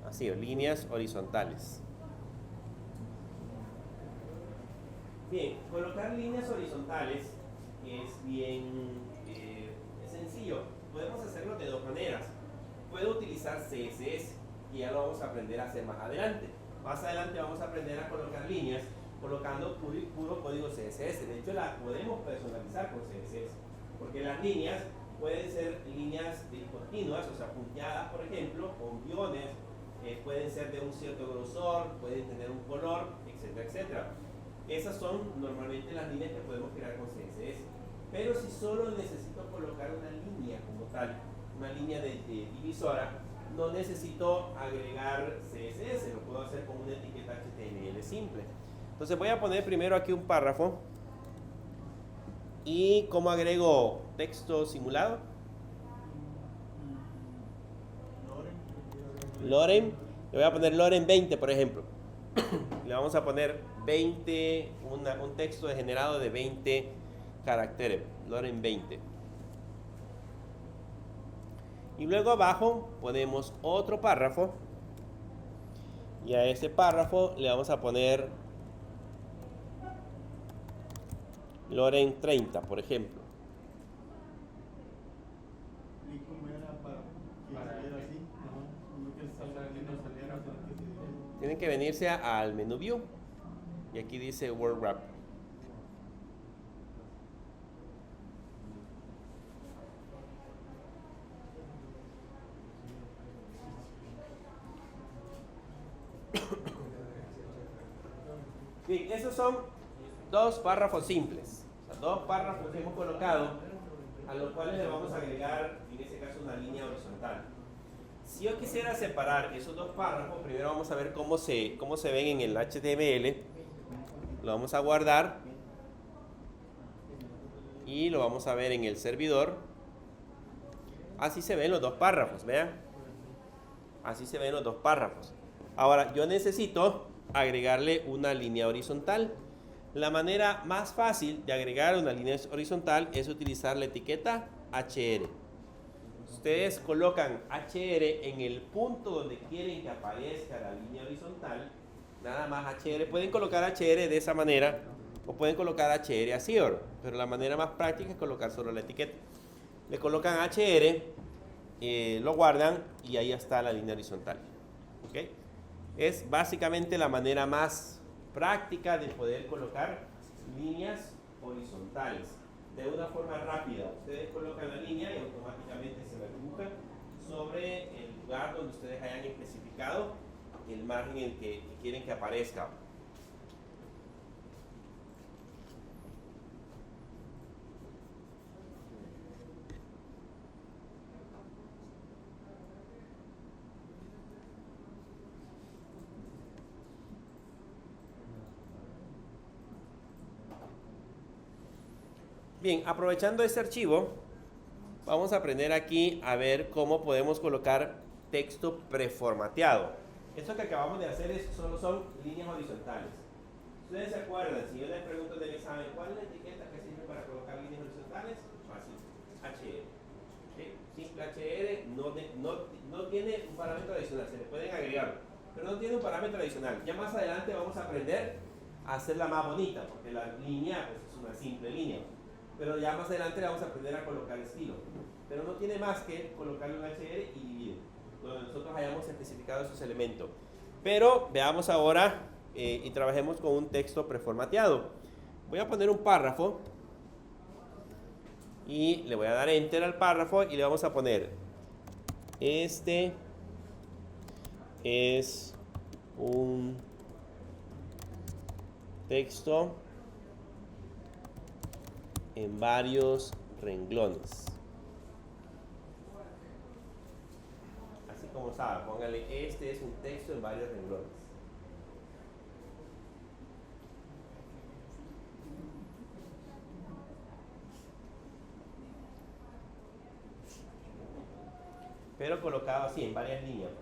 S1: Así, líneas horizontales. Bien, colocar líneas horizontales es bien sencillo. Podemos hacerlo de dos maneras. Puedo utilizar CSS, y ya lo vamos a aprender a hacer más adelante. Más adelante vamos a aprender a colocar líneas colocando puro código CSS. De hecho, la podemos personalizar con CSS, porque las líneas pueden ser líneas discontinuas, o sea, punteadas, por ejemplo, con guiones, pueden ser de un cierto grosor, pueden tener un color, etcétera, etcétera. Esas son normalmente las líneas que podemos crear con CSS. Pero si solo necesito colocar una línea como tal, una línea de divisora, no necesito agregar CSS, lo puedo hacer con una etiqueta HTML simple. Entonces voy a poner primero aquí un párrafo. ¿Y cómo agrego texto simulado? Loren. Le voy a poner Loren 20, por ejemplo. Le vamos a poner 20, un texto generado de 20 caracteres. Loren 20. Y luego abajo ponemos otro párrafo. Y a ese párrafo le vamos a poner Loren 30, por ejemplo.
S2: ¿Y cómo era para que saliera así? No que saliera para que se...
S1: Tienen que venirse al menú View. Y aquí dice Word Wrap. Bien, esos son dos párrafos simples. O sea, dos párrafos que hemos colocado, a los cuales le vamos a agregar, en este caso, una línea horizontal. Si yo quisiera separar esos dos párrafos, primero vamos a ver cómo se ven en el HTML. Lo vamos a guardar y lo vamos a ver en el servidor. Así se ven los dos párrafos, vean. Así se ven los dos párrafos. Ahora, yo necesito agregarle una línea horizontal. La manera más fácil de agregar una línea horizontal es utilizar la etiqueta HR. Ustedes colocan HR en el punto donde quieren que aparezca la línea horizontal. Nada más HR. Pueden colocar HR de esa manera o pueden colocar HR así, pero la manera más práctica es colocar solo la etiqueta. Le colocan HR, lo guardan y ahí está la línea horizontal. ¿Okay? Es básicamente la manera más práctica de poder colocar líneas horizontales de una forma rápida. Ustedes colocan la línea y automáticamente se la dibujan sobre el lugar donde ustedes hayan especificado el margen en el que quieren que aparezca. Bien, aprovechando este archivo, vamos a aprender aquí a ver cómo podemos colocar texto preformateado. Esto que acabamos de hacer solo son líneas horizontales. Ustedes se acuerdan, si yo les pregunto en el examen, ¿cuál es la etiqueta que sirve para colocar líneas horizontales? Fácil, HR. ¿Sí? Simple HR, no tiene un parámetro adicional, se le pueden agregar, pero no tiene un parámetro adicional. Ya más adelante vamos a aprender a hacerla más bonita, porque la línea pues, es una simple línea. Pero ya más adelante vamos a aprender a colocar estilo. Pero no tiene más que colocarle un HR y dividir, donde nosotros hayamos especificado esos elementos. Pero veamos ahora y trabajemos con un texto preformateado. Voy a poner un párrafo y le voy a dar enter al párrafo y le vamos a poner: este es un texto en varios renglones. Así como sabe, póngale: este es un texto en varios renglones. Pero colocado así, en varias líneas.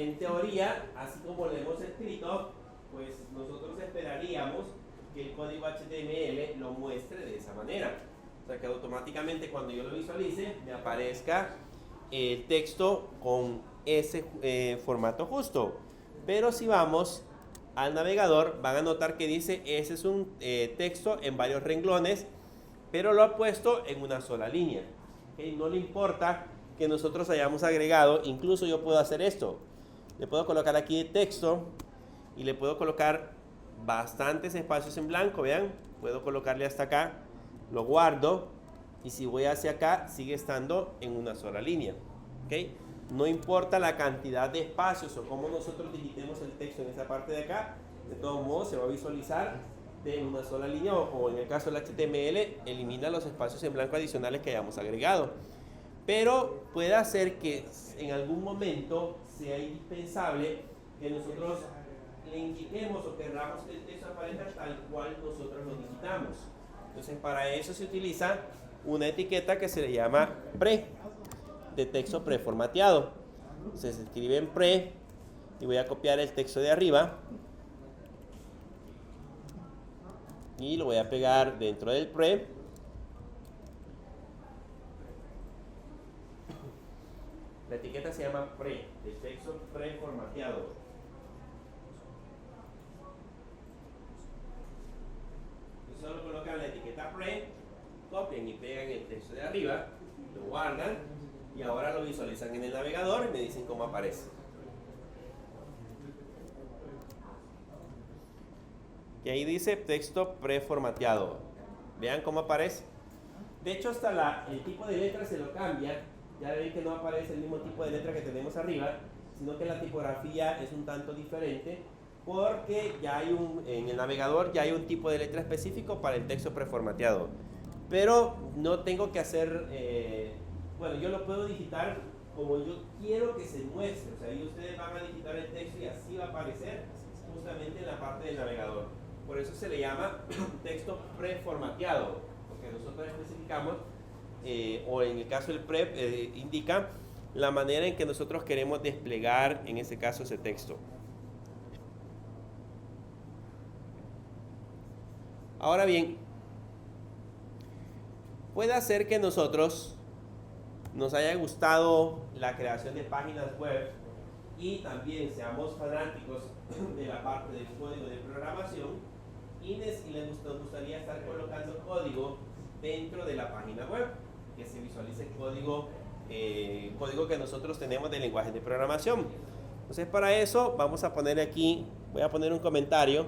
S1: en teoría, así como lo hemos escrito, pues nosotros esperaríamos que el código HTML lo muestre de esa manera. O sea, que automáticamente cuando yo lo visualice, me aparezca el texto con ese formato justo. Pero si vamos al navegador, van a notar que dice, ese es un texto en varios renglones, pero lo ha puesto en una sola línea. ¿Okay? No le importa que nosotros hayamos agregado, incluso yo puedo hacer esto. Le puedo colocar aquí texto y le puedo colocar bastantes espacios en blanco, vean. Puedo colocarle hasta acá, lo guardo y si voy hacia acá sigue estando en una sola línea. ¿Okay? No importa la cantidad de espacios o cómo nosotros digitemos el texto en esa parte de acá, de todos modos se va a visualizar de una sola línea o en el caso del HTML elimina los espacios en blanco adicionales que hayamos agregado. Pero puede hacer que en algún momento sea indispensable que nosotros le indiquemos o querramos que el texto aparezca tal cual nosotros lo digitamos. Entonces para eso se utiliza una etiqueta que se le llama pre, de texto preformateado. Entonces se escribe en pre y voy a copiar el texto de arriba y lo voy a pegar dentro del pre. La etiqueta se llama pre, de texto preformateado. Solo colocan la etiqueta pre, copian y pegan el texto de arriba, lo guardan y ahora lo visualizan en el navegador y me dicen cómo aparece. Y ahí dice texto preformateado. Vean cómo aparece. De hecho, hasta el tipo de letra se lo cambia. Ya ven que no aparece el mismo tipo de letra que tenemos arriba, sino que la tipografía es un tanto diferente porque ya hay en el navegador ya hay un tipo de letra específico para el texto preformateado. Pero no tengo que hacer, bueno, yo lo puedo digitar como yo quiero que se muestre. O sea, ahí ustedes van a digitar el texto y así va a aparecer justamente en la parte del navegador. Por eso se le llama texto preformateado, porque nosotros especificamos, o en el caso del pre, indica la manera en que nosotros queremos desplegar, en ese caso, ese texto. Ahora bien, puede ser que nosotros nos haya gustado la creación de páginas web y también seamos fanáticos de la parte del código de programación y nos gustaría estar colocando código dentro de la página web, que se visualice el código que nosotros tenemos del lenguaje de programación. Entonces para eso vamos a poner aquí, voy a poner un comentario,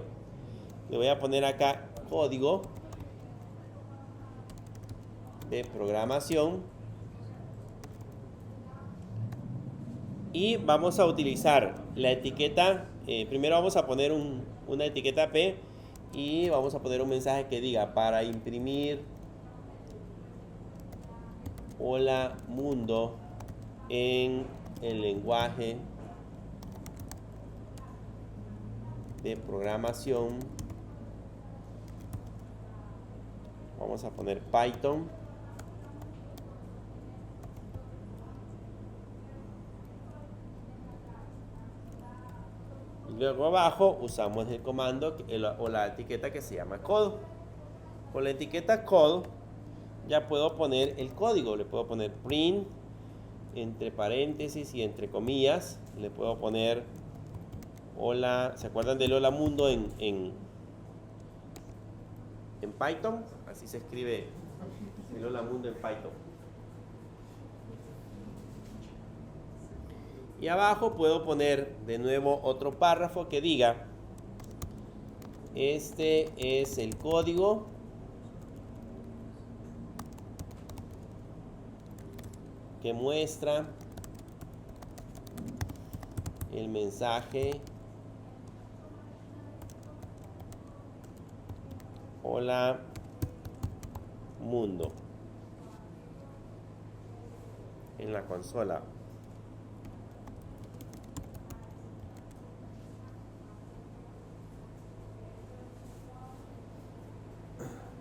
S1: le voy a poner acá código de programación y vamos a utilizar la etiqueta, primero vamos a poner una etiqueta P y vamos a poner un mensaje que diga para imprimir hola mundo en el lenguaje de programación. Vamos a poner Python. Y luego abajo usamos el comando o la etiqueta que se llama code. Con la etiqueta code ya puedo poner el código. Le puedo poner print entre paréntesis y entre comillas. Le puedo poner hola. ¿Se acuerdan del hola mundo en Python? Así se escribe el hola mundo en Python. Y abajo puedo poner de nuevo otro párrafo que diga este es el código que muestra el mensaje hola mundo en la consola.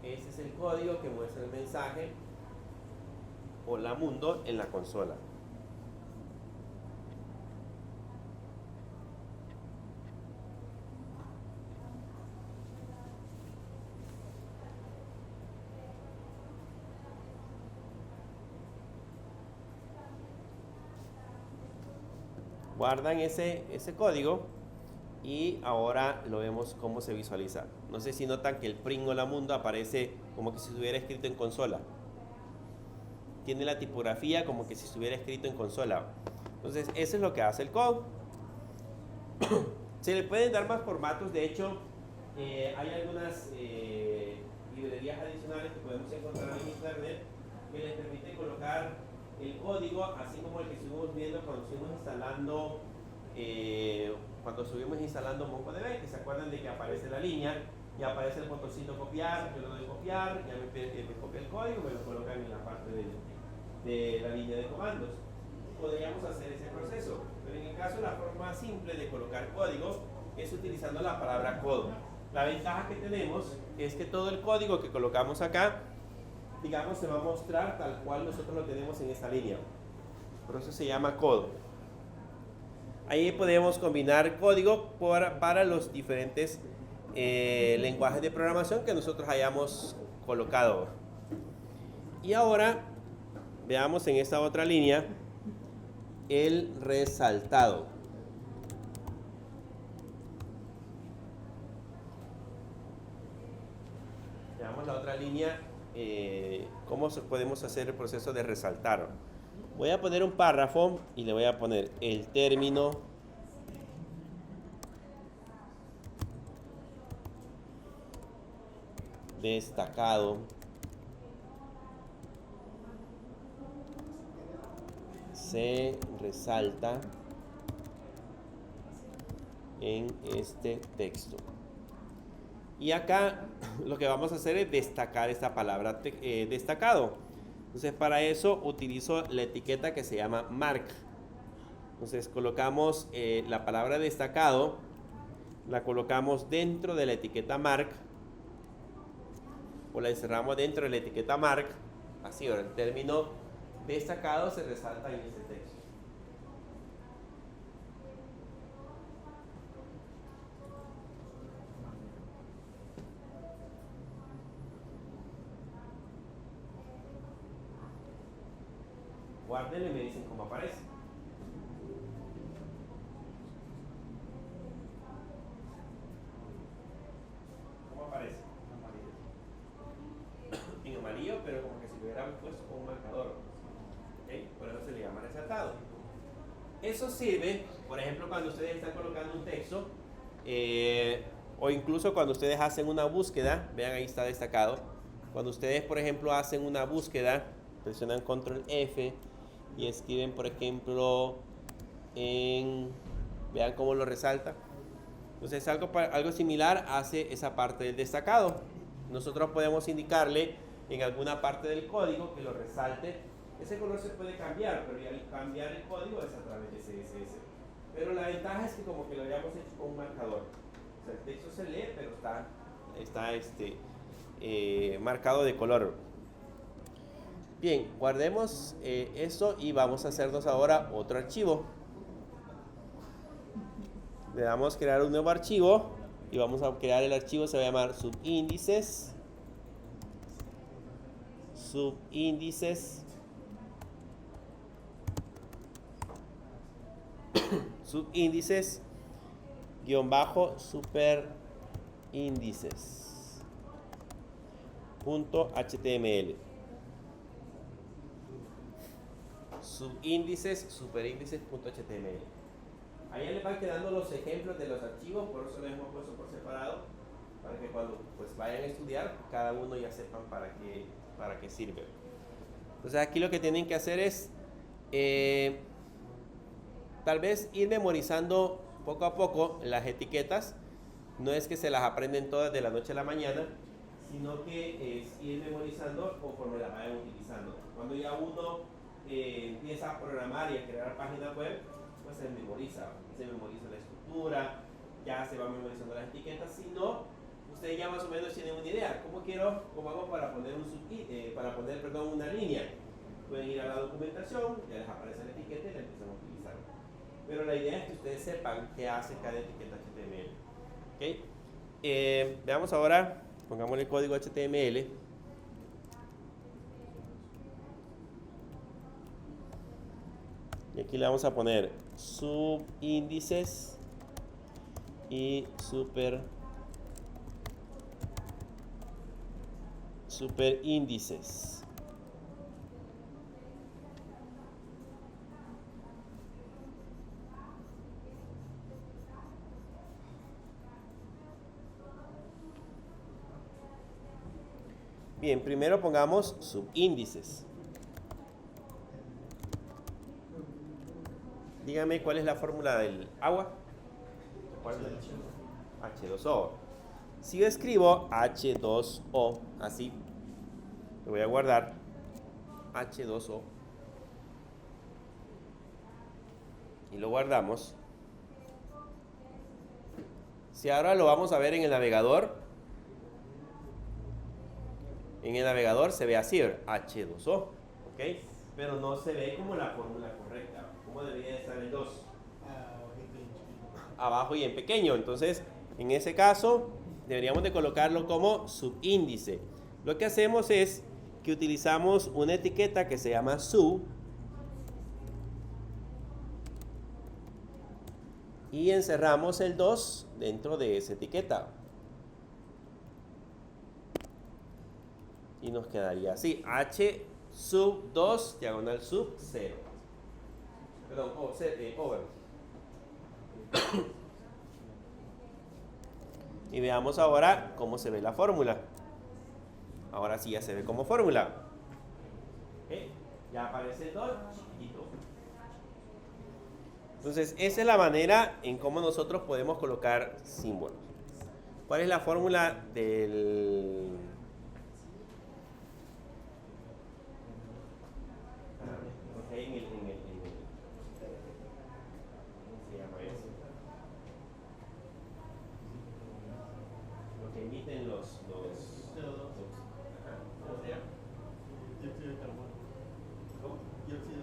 S1: Ese es el código que muestra el mensaje hola mundo en la consola. guardan ese código y ahora lo vemos cómo se visualiza. No sé si notan que el print Hola Mundo aparece como que si estuviera escrito en consola. Tiene la tipografía como que si estuviera escrito en consola. Entonces, eso es lo que hace el code. Se le pueden dar más formatos. De hecho, hay algunas librerías adicionales que podemos encontrar en internet que les permiten colocar el código, así como el que estuvimos viendo cuando estuvimos instalando MongoDB, que se acuerdan de que aparece la línea y aparece el botoncito copiar. Yo lo doy copiar, ya me copia el código, me lo colocan en la parte de la línea de comandos. Podríamos hacer ese proceso, pero en el caso la forma simple de colocar código es utilizando la palabra code. La ventaja que tenemos es que todo el código que colocamos acá, digamos, se va a mostrar tal cual nosotros lo tenemos en esta línea. Por eso se llama code. Ahí podemos combinar código para los diferentes lenguajes de programación que nosotros hayamos colocado. Y ahora veamos en esta otra línea el resaltado. Veamos la otra línea, cómo podemos hacer el proceso de resaltar. Voy a poner un párrafo y le voy a poner el término destacado se resalta en este texto. Y acá lo que vamos a hacer es destacar esta palabra destacado. Entonces, para eso utilizo la etiqueta que se llama mark. Entonces, colocamos la palabra destacado, la colocamos dentro de la etiqueta mark, o la encerramos dentro de la etiqueta mark. Así, ahora el término destacado se resalta en este texto. Guárdenlo y me dicen cómo aparece. ¿Cómo aparece? En amarillo, pero como que si lo hubieran puesto con un marcador. ¿Okay? Por eso se le llama resaltado. Eso sirve, por ejemplo, cuando ustedes están colocando un texto, o incluso cuando ustedes hacen una búsqueda. Vean, ahí está destacado. Cuando ustedes, por ejemplo, hacen una búsqueda, presionan Control F y escriben, por ejemplo, vean cómo lo resalta. Entonces algo similar hace esa parte del destacado. Nosotros podemos indicarle en alguna parte del código que lo resalte. Ese color se puede cambiar, pero al cambiar el código es a través de CSS. Pero la ventaja es que como que lo hayamos hecho con un marcador. O sea, el texto se lee, pero está marcado de color. Bien, guardemos esto y vamos a hacernos ahora otro archivo. Le damos a crear un nuevo archivo y vamos a crear el archivo, se va a llamar subíndices. Subíndices superíndices .html. Subíndices superíndices.html. Ahí les van quedando los ejemplos de los archivos, por eso los hemos puesto por separado, para que cuando pues vayan a estudiar, cada uno ya sepan para qué sirve. Entonces aquí lo que tienen que hacer es tal vez ir memorizando poco a poco las etiquetas. No es que se las aprenden todas de la noche a la mañana, sino que es ir memorizando conforme las vayan utilizando. Cuando ya uno empieza a programar y a crear páginas web, pues se memoriza la estructura, ya se van memorizando las etiquetas. Si no, ustedes ya más o menos tienen una idea. ¿Cómo hago para poner una línea? Pueden ir a la documentación, ya les aparece la etiqueta y la empiezan a utilizar. Pero la idea es que ustedes sepan qué hace cada etiqueta HTML. ¿Okay? Veamos ahora, pongámosle el código HTML. Y aquí le vamos a poner subíndices y superíndices. Bien, primero pongamos subíndices. Dígame cuál es la fórmula del agua. ¿Cuál es? H2O. Si yo escribo H2O, así, lo voy a guardar, H2O, y lo guardamos. Si ahora lo vamos a ver en el navegador, se ve así, H2O, ¿ok? Pero no se ve como la fórmula correcta. ¿Cómo debería estar el 2? Abajo y en pequeño. Entonces, en ese caso, deberíamos de colocarlo como subíndice. Lo que hacemos es que utilizamos una etiqueta que se llama sub y encerramos el 2 dentro de esa etiqueta. Y nos quedaría así, H sub 2 diagonal sub 0. Perdón, over. Y veamos ahora cómo se ve la fórmula. Ahora sí ya se ve como fórmula. ¿Okay? Ya aparece el 2 chiquitito. Entonces, esa es la manera en cómo nosotros podemos colocar símbolos. ¿Cuál es la fórmula del...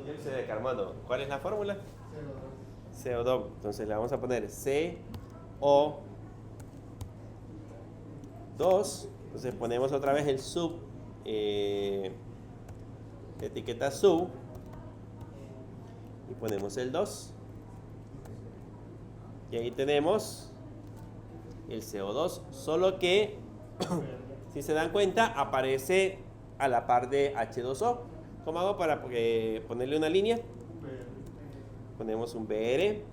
S1: dióxido de carbono. ¿Cuál es la fórmula? CO2. Entonces le vamos a poner CO2. Entonces ponemos otra vez el sub, etiqueta sub, y ponemos el 2. Y ahí tenemos el CO2, solo que si se dan cuenta aparece a la par de H2O. ¿Cómo hago para ponerle una línea? Ponemos un BR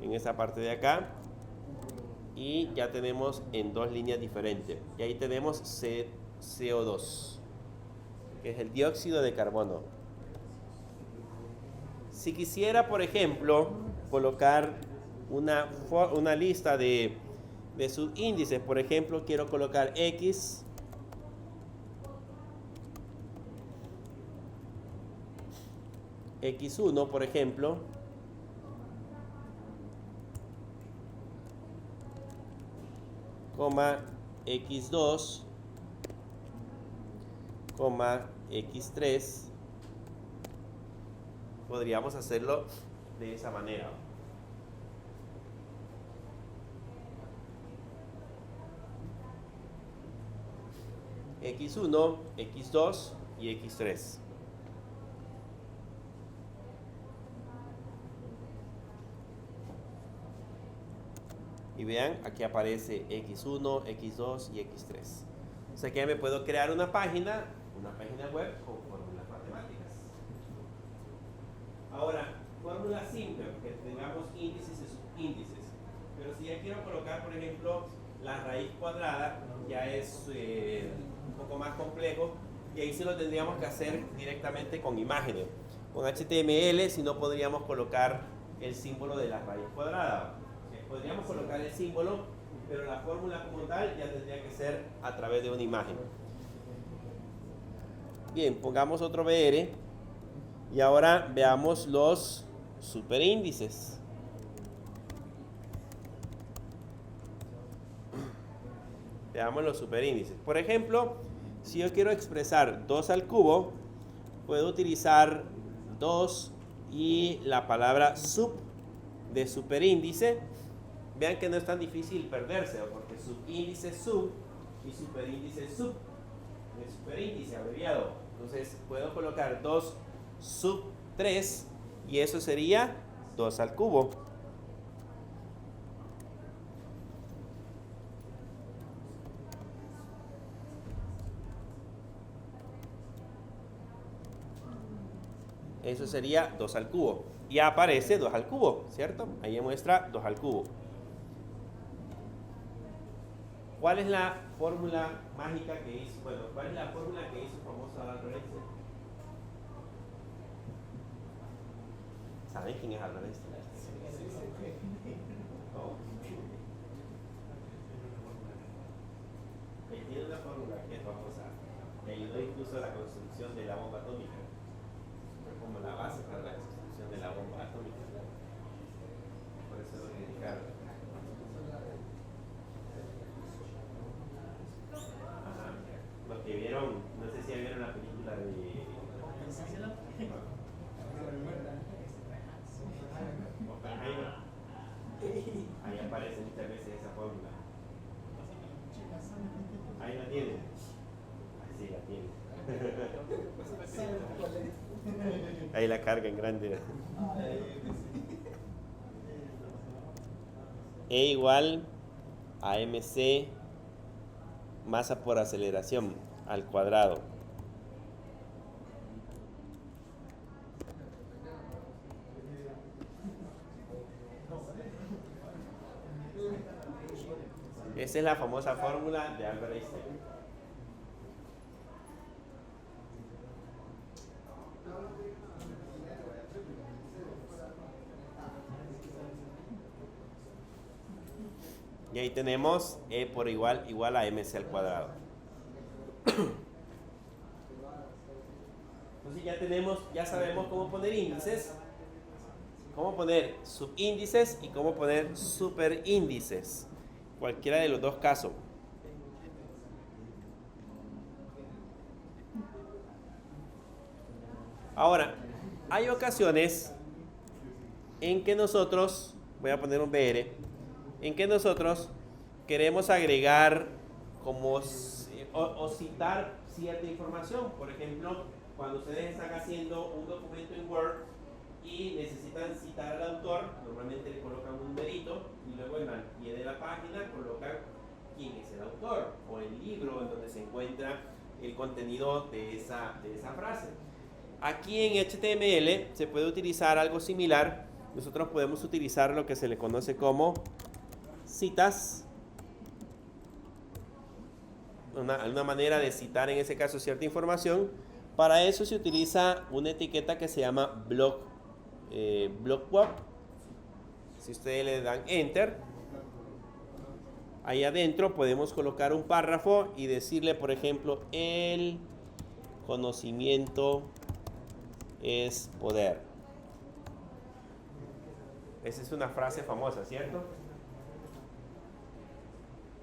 S1: en esa parte de acá y ya tenemos en dos líneas diferentes. Y ahí tenemos CO2, que es el dióxido de carbono. Si quisiera, por ejemplo, colocar una lista de subíndices, por ejemplo, quiero colocar X, X1, por ejemplo, coma X2, coma X3, podríamos hacerlo de esa manera. X1, X2 y X3. Y vean, aquí aparece X1, X2 y X3. O sea que ya me puedo crear una página web con fórmulas matemáticas. Ahora, fórmula simple, porque tengamos índices y subíndices. Pero si ya quiero colocar, por ejemplo, la raíz cuadrada, ya es un poco más complejo. Y ahí sí lo tendríamos que hacer directamente con imágenes. Con HTML, si no podríamos colocar el símbolo de la raíz cuadrada. Podríamos colocar el símbolo, pero la fórmula como tal ya tendría que ser a través de una imagen. Bien, pongamos otro BR y ahora veamos los superíndices. Veamos los superíndices. Por ejemplo, si yo quiero expresar 2 al cubo, puedo utilizar 2 y la palabra sub de superíndice. Vean que no es tan difícil perderse, porque subíndice sub y superíndice sub, de superíndice abreviado. Entonces puedo colocar 2 sub 3 y eso sería 2 al cubo. Eso sería 2 al cubo. Y aparece 2 al cubo, ¿cierto? Ahí muestra 2 al cubo. ¿Cuál es la fórmula mágica que hizo? Bueno, ¿cuál es la fórmula que hizo famoso Albert Einstein? ¿Saben quién es Albert Einstein? No. Él tiene una fórmula que es famosa, que ayudó incluso a la construcción de la bomba atómica. Fue como la base para la construcción de la bomba atómica. Por eso lo criticaron. Ajá. Los que vieron, no sé si vieron la película de... Oppenheimer. Ahí aparece muchas veces esa fórmula. Ahí la tiene. Sí, la tiene. Ahí la carga en grande. E igual a mc masa por aceleración al cuadrado. Esa es la famosa fórmula de Albert Einstein. Y ahí tenemos E por igual a mc al cuadrado. Entonces ya sabemos cómo poner índices, cómo poner subíndices y cómo poner superíndices. Cualquiera de los dos casos. Ahora, hay ocasiones en que nosotros, voy a poner un BR, en que nosotros queremos agregar como o citar cierta información. Por ejemplo, cuando ustedes están haciendo un documento en Word y necesitan citar al autor, normalmente le colocan un numerito y luego en el pie de la página colocan quién es el autor o el libro en donde se encuentra el contenido de esa frase. Aquí en HTML se puede utilizar algo similar. Nosotros podemos utilizar lo que se le conoce como citas. Una manera de citar en ese caso cierta información. Para eso se utiliza una etiqueta que se llama block web. Si ustedes le dan enter, ahí adentro podemos colocar un párrafo y decirle, por ejemplo, el conocimiento es poder. Esa es una frase famosa, ¿cierto?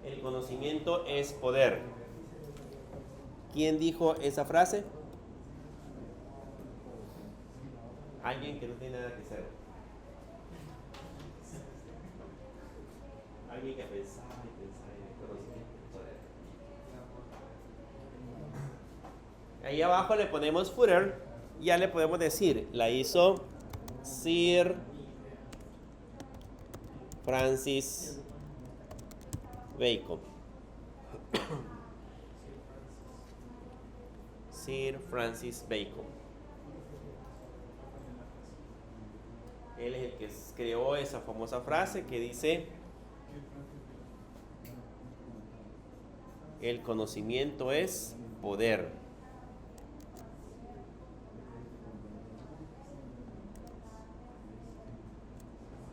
S1: El conocimiento es poder. ¿Quién dijo esa frase? Alguien que no tiene nada que hacer. Alguien que pensaba en el conocimiento es poder. Ahí abajo le ponemos footer. Ya le podemos decir, la hizo Sir Francis Bacon. Sir Francis Bacon. Él es el que creó esa famosa frase que dice: el conocimiento es poder.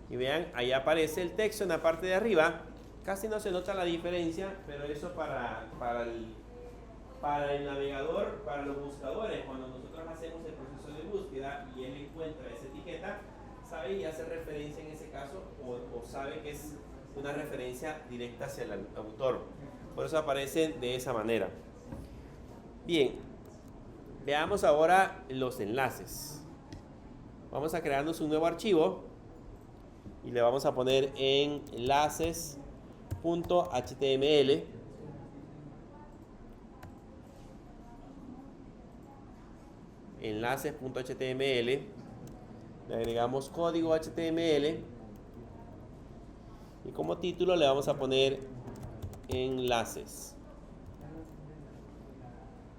S1: Y vean, ahí aparece el texto en la parte de arriba. Casi no se nota la diferencia, pero eso para el navegador, para los buscadores, cuando nosotros hacemos el proceso de búsqueda y él encuentra esa etiqueta, sabe y hace referencia en ese caso, o sabe que es una referencia directa hacia el autor. Por eso aparece de esa manera. Bien, veamos ahora los enlaces. Vamos a crearnos un nuevo archivo y le vamos a poner en enlaces.html. Enlaces.html. Le agregamos código HTML. Y como título le vamos a poner enlaces.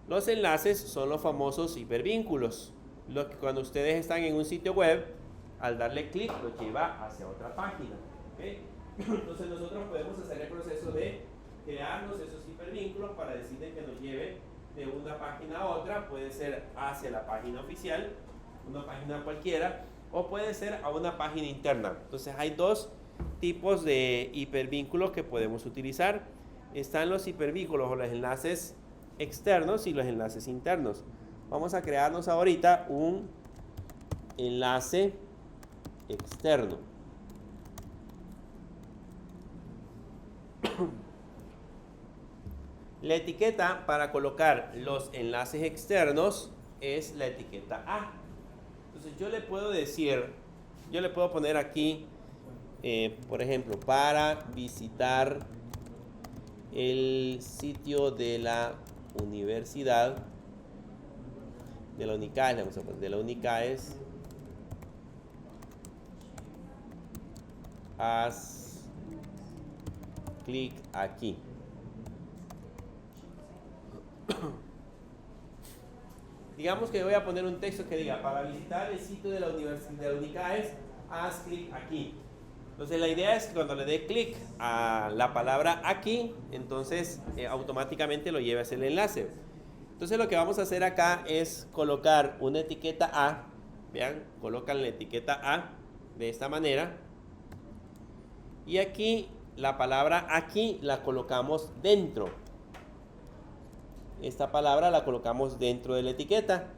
S1: Los enlaces son los famosos hipervínculos. Los que cuando ustedes están en un sitio web, al darle clic los lleva hacia otra página. ¿Okay? Entonces nosotros podemos hacer el proceso de crearnos esos hipervínculos para decirle que nos lleve de una página a otra. Puede ser hacia la página oficial, una página cualquiera, o puede ser a una página interna. Entonces hay dos tipos de hipervínculos que podemos utilizar. Están los hipervínculos o los enlaces externos y los enlaces internos. Vamos a crearnos ahorita un enlace externo. La etiqueta para colocar los enlaces externos es la etiqueta A. Entonces yo le puedo decir, yo le puedo poner aquí, por ejemplo, para visitar el sitio de la universidad, de la UNICAES, vamos a poner, de la UNICAES, haz clic aquí. Digamos que voy a poner un texto que diga, para visitar el sitio de la universidad de la UNICAES, haz clic aquí. Entonces la idea es que cuando le dé clic a la palabra aquí, entonces automáticamente lo lleve hacia el enlace. Entonces lo que vamos a hacer acá es colocar una etiqueta A. Vean, colocan la etiqueta A de esta manera. Y aquí la palabra aquí la colocamos dentro. Esta palabra la colocamos dentro de la etiqueta.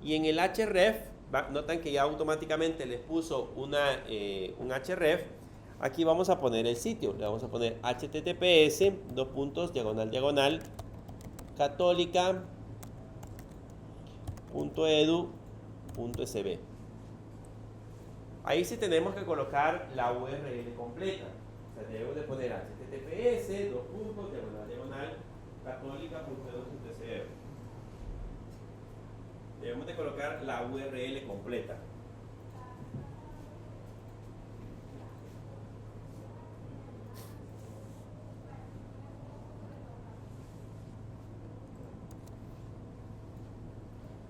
S1: Y en el href, notan que ya automáticamente les puso un href. Aquí vamos a poner el sitio. Le vamos a poner https:// católica.edu.sb. Ahí sí tenemos que colocar la URL completa. O sea, debemos de poner https:// debemos de colocar la URL completa.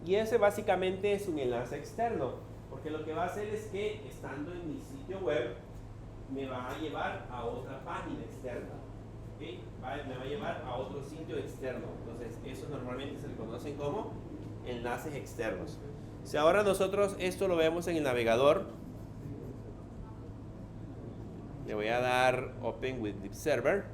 S1: Y ese básicamente es un enlace externo, porque lo que va a hacer es que estando en mi sitio web me va a llevar a otra página externa. ¿Okay? Me va a llevar a otro sitio externo. Entonces eso normalmente se le conocen como enlaces externos. Si ahora nosotros esto lo vemos en el navegador, le voy a dar Open with Deep Server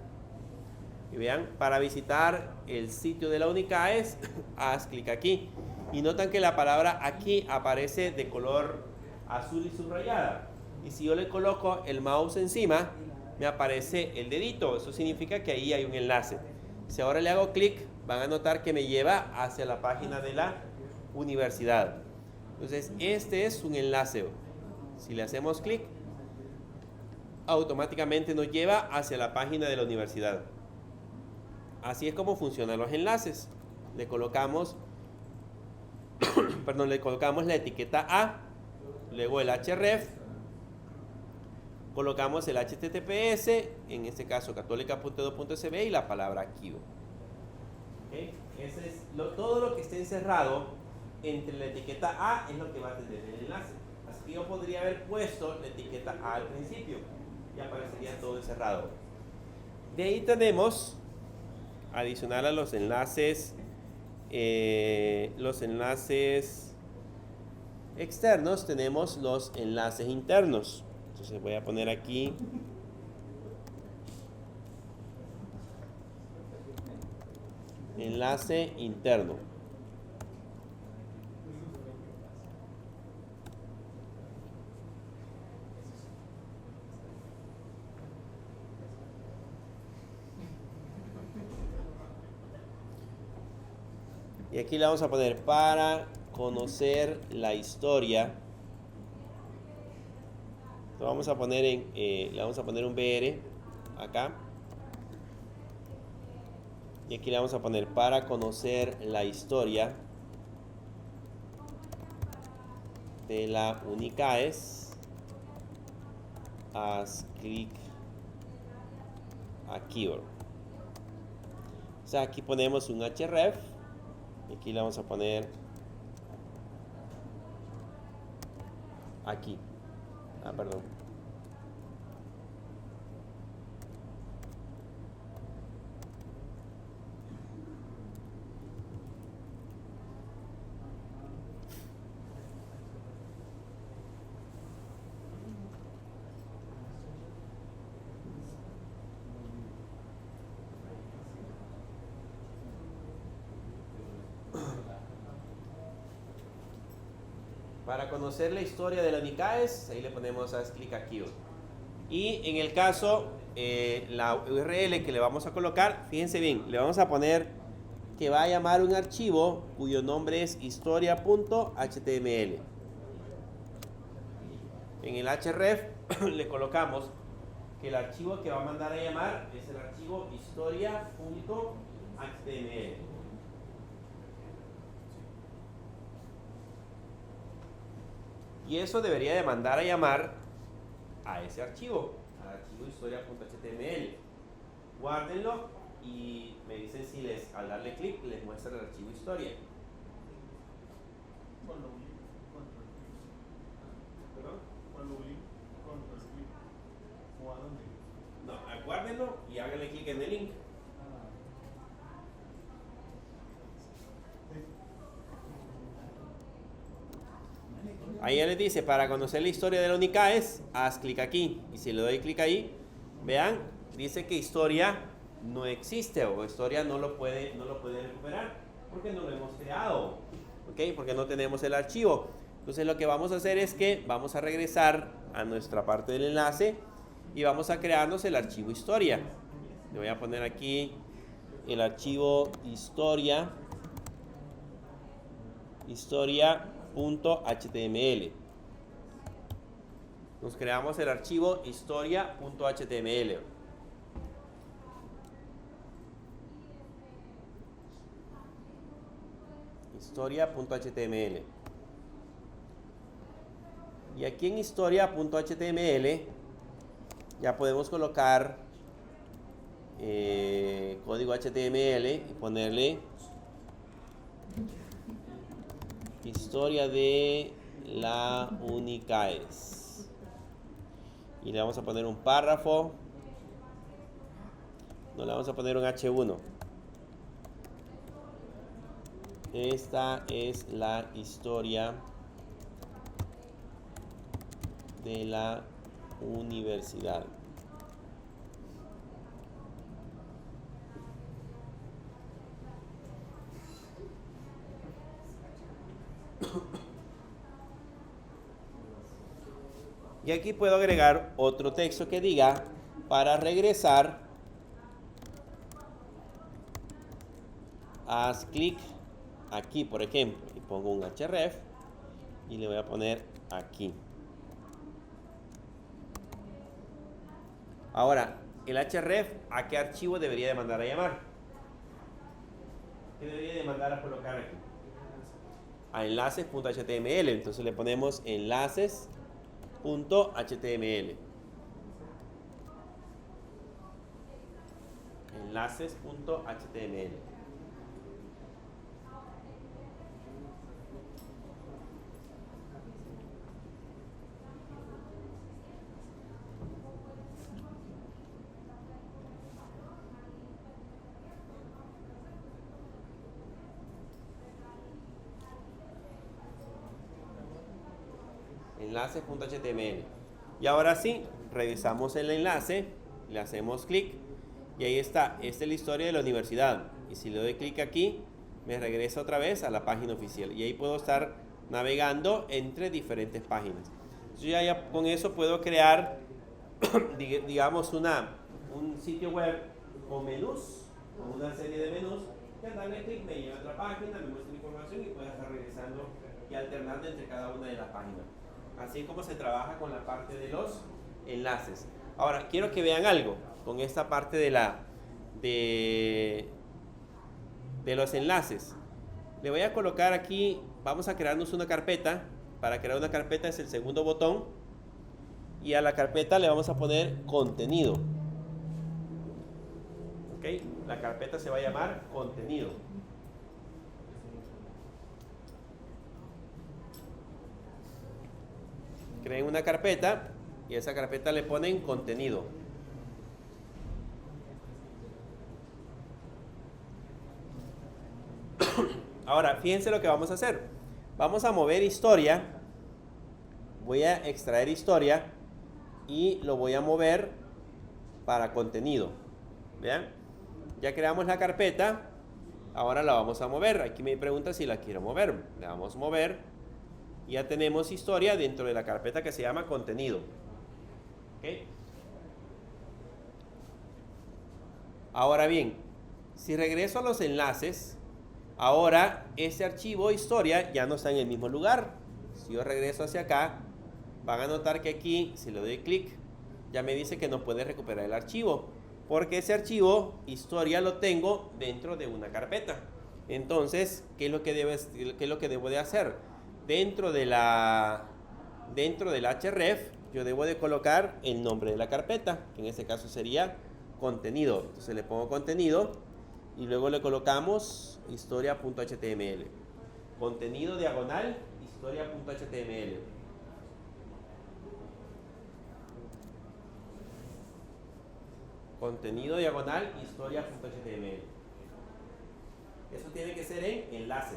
S1: y vean, para visitar el sitio de la UNICAES, haz clic aquí y notan que la palabra aquí aparece de color azul y subrayada, y si yo le coloco el mouse encima me aparece el dedito. Eso significa que ahí hay un enlace. Si ahora le hago clic, van a notar que me lleva hacia la página de la universidad. Entonces este es un enlace. Si le hacemos clic, automáticamente nos lleva hacia la página de la universidad. Así es como funcionan los enlaces. Le colocamos le colocamos la etiqueta A, luego el href, colocamos el https, en este caso católica.edu.sb, y la palabra archivo. ¿Okay? Ese es todo lo que esté encerrado entre la etiqueta A es lo que va a tener el enlace. Así que yo podría haber puesto la etiqueta A al principio y aparecería todo encerrado. De ahí tenemos, adicional a los enlaces externos, tenemos los enlaces internos. Entonces voy a poner aquí enlace interno. Y aquí le vamos a poner para conocer la historia. Lo vamos a poner le vamos a poner un BR acá. Y aquí le vamos a poner para conocer la historia de la Unicaes, haz clic aquí. O sea, aquí ponemos un href y aquí le vamos a poner aquí. Perdón. Para conocer la historia de la Unicaes, ahí le ponemos haz clic aquí. Y en el caso, la URL que le vamos a colocar, fíjense bien, le vamos a poner que va a llamar un archivo cuyo nombre es historia.html. En el href le colocamos que el archivo que va a mandar a llamar es el archivo historia.html. Y eso debería de mandar a llamar a ese archivo, al archivo historia.html. Guárdenlo y me dicen si al darle clic les muestra el archivo historia.
S2: Cuando un link, control clic.
S1: ¿Perdón?
S2: Cuando un link, control clic. ¿O a dónde?
S1: No, guárdenlo y háganle clic en el link. Ahí ya les dice, para conocer la historia de la Unicaes, haz clic aquí. Y si le doy clic ahí, vean, dice que historia no existe o historia no lo puede recuperar porque no lo hemos creado, ¿ok? Porque no tenemos el archivo. Entonces lo que vamos a hacer es que vamos a regresar a nuestra parte del enlace y vamos a crearnos el archivo historia. Le voy a poner aquí el archivo historia.html. Nos creamos el archivo historia.html. Historia.html. Y aquí en historia.html ya podemos colocar código HTML y ponerle historia de la Unicaes. Y le vamos a poner un párrafo. No le vamos a poner un H1. Esta es la historia de la universidad. Y aquí puedo agregar otro texto que diga, para regresar, haz clic aquí, por ejemplo, y pongo un href y le voy a poner aquí. Ahora, el href, ¿a qué archivo debería de mandar a llamar? ¿Qué debería de mandar a colocar aquí? A enlaces.html. Entonces le ponemos enlaces.html. Enlaces.html. Enlaces.html. Y ahora sí, revisamos el enlace, le hacemos clic y ahí está. Esta es la historia de la universidad. Y si le doy clic aquí, me regresa otra vez a la página oficial. Y ahí puedo estar navegando entre diferentes páginas. Yo ya con eso puedo crear, digamos, un sitio web con menús, con una serie de menús, que al darle clic me lleva a otra página, me muestra información y puedo estar regresando y alternando entre cada una de las páginas. Así como se trabaja con la parte de los enlaces. Ahora, quiero que vean algo con esta parte de los enlaces. Le voy a colocar aquí, vamos a crearnos una carpeta para crear una carpeta es el segundo botón. Y a la carpeta le vamos a poner contenido. ¿Ok? La carpeta se va a llamar contenido. Creen una carpeta y a esa carpeta le ponen contenido. Ahora, fíjense lo que vamos a hacer. Vamos a mover historia. Voy a extraer historia y lo voy a mover para contenido. ¿Vean? Ya creamos la carpeta. Ahora la vamos a mover. Aquí me pregunta si la quiero mover. Le vamos a mover. Ya tenemos historia dentro de la carpeta que se llama contenido. ¿Ok? Ahora bien, si regreso a los enlaces, ahora ese archivo historia ya no está en el mismo lugar. Si yo regreso hacia acá, van a notar que aquí, si le doy clic, ya me dice que no puede recuperar el archivo, porque ese archivo historia lo tengo dentro de una carpeta. Entonces, ¿qué es lo que debo de hacer? Dentro del href, yo debo de colocar el nombre de la carpeta, que en este caso sería contenido. Entonces le pongo contenido y luego le colocamos historia.html. Contenido diagonal historia.html. Contenido diagonal historia.html. Eso tiene que ser en enlace.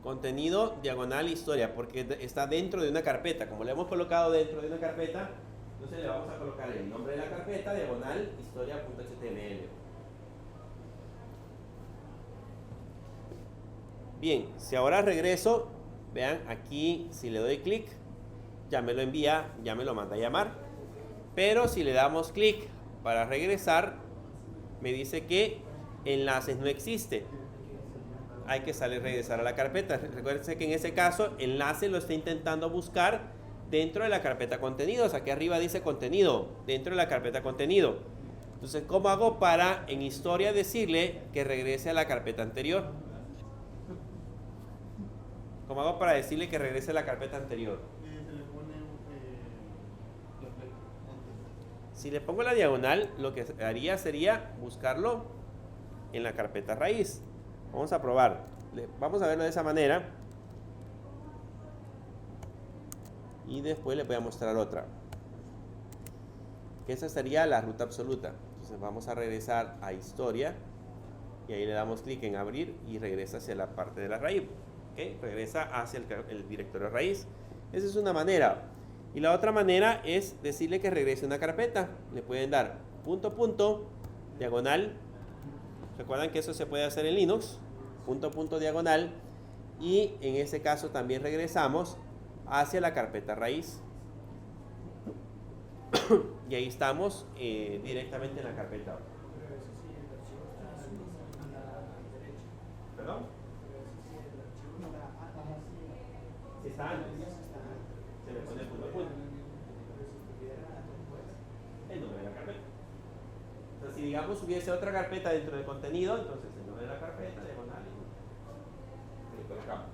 S1: Contenido diagonal historia, porque está dentro de una carpeta. Como le hemos colocado dentro de una carpeta, entonces le vamos a colocar el nombre de la carpeta, diagonal historia.html. Bien, si ahora regreso, vean aquí, si le doy clic, ya me lo envía, ya me lo manda a llamar. Pero si le damos clic para regresar, me dice que enlaces no existe. Hay que regresar a la carpeta. Recuérdense que en ese caso, enlace lo está intentando buscar dentro de la carpeta contenidos. Aquí arriba dice contenido, dentro de la carpeta contenido. Entonces, ¿cómo hago para en historia decirle que regrese a la carpeta anterior? ¿Cómo hago para decirle que regrese a la carpeta anterior? Si le pongo la diagonal, lo que haría sería buscarlo en la carpeta raíz. Vamos a probar. Vamos a verlo de esa manera. Y después les voy a mostrar otra. Que esa sería la ruta absoluta. Entonces vamos a regresar a historia. Y ahí le damos clic en abrir y regresa hacia la parte de la raíz. ¿Okay? Regresa hacia el directorio raíz. Esa es una manera. Y la otra manera es decirle que regrese una carpeta. Le pueden dar punto, diagonal. Recuerdan que eso se puede hacer en Linux. Punto, diagonal. Y en ese caso también regresamos hacia la carpeta raíz. Y ahí estamos directamente en la carpeta. ¿Perdón? Si está antes, se le pone punto. El nombre de la carpeta. Entonces, si digamos hubiese otra carpeta dentro del contenido, entonces el nombre de la carpeta, diagonal, y le colocamos.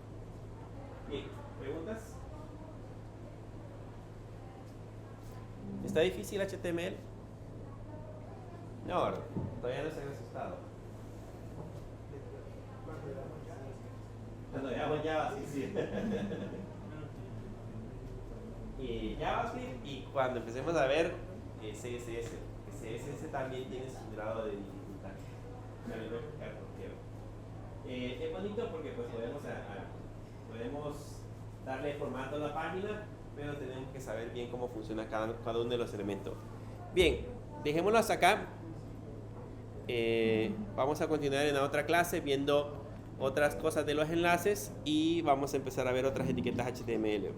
S1: Bien, ¿preguntas? ¿Está difícil HTML? No, todavía no se han asustado. Cuando veamos Java, sí. Y JavaScript, y cuando empecemos a ver CSS. CSS también tiene su grado de dificultad. Es bonito porque pues podemos darle formato a la página, pero tenemos que saber bien cómo funciona cada uno de los elementos. Bien, dejémoslo hasta acá. Vamos a continuar en la otra clase viendo otras cosas de los enlaces y vamos a empezar a ver otras etiquetas HTML.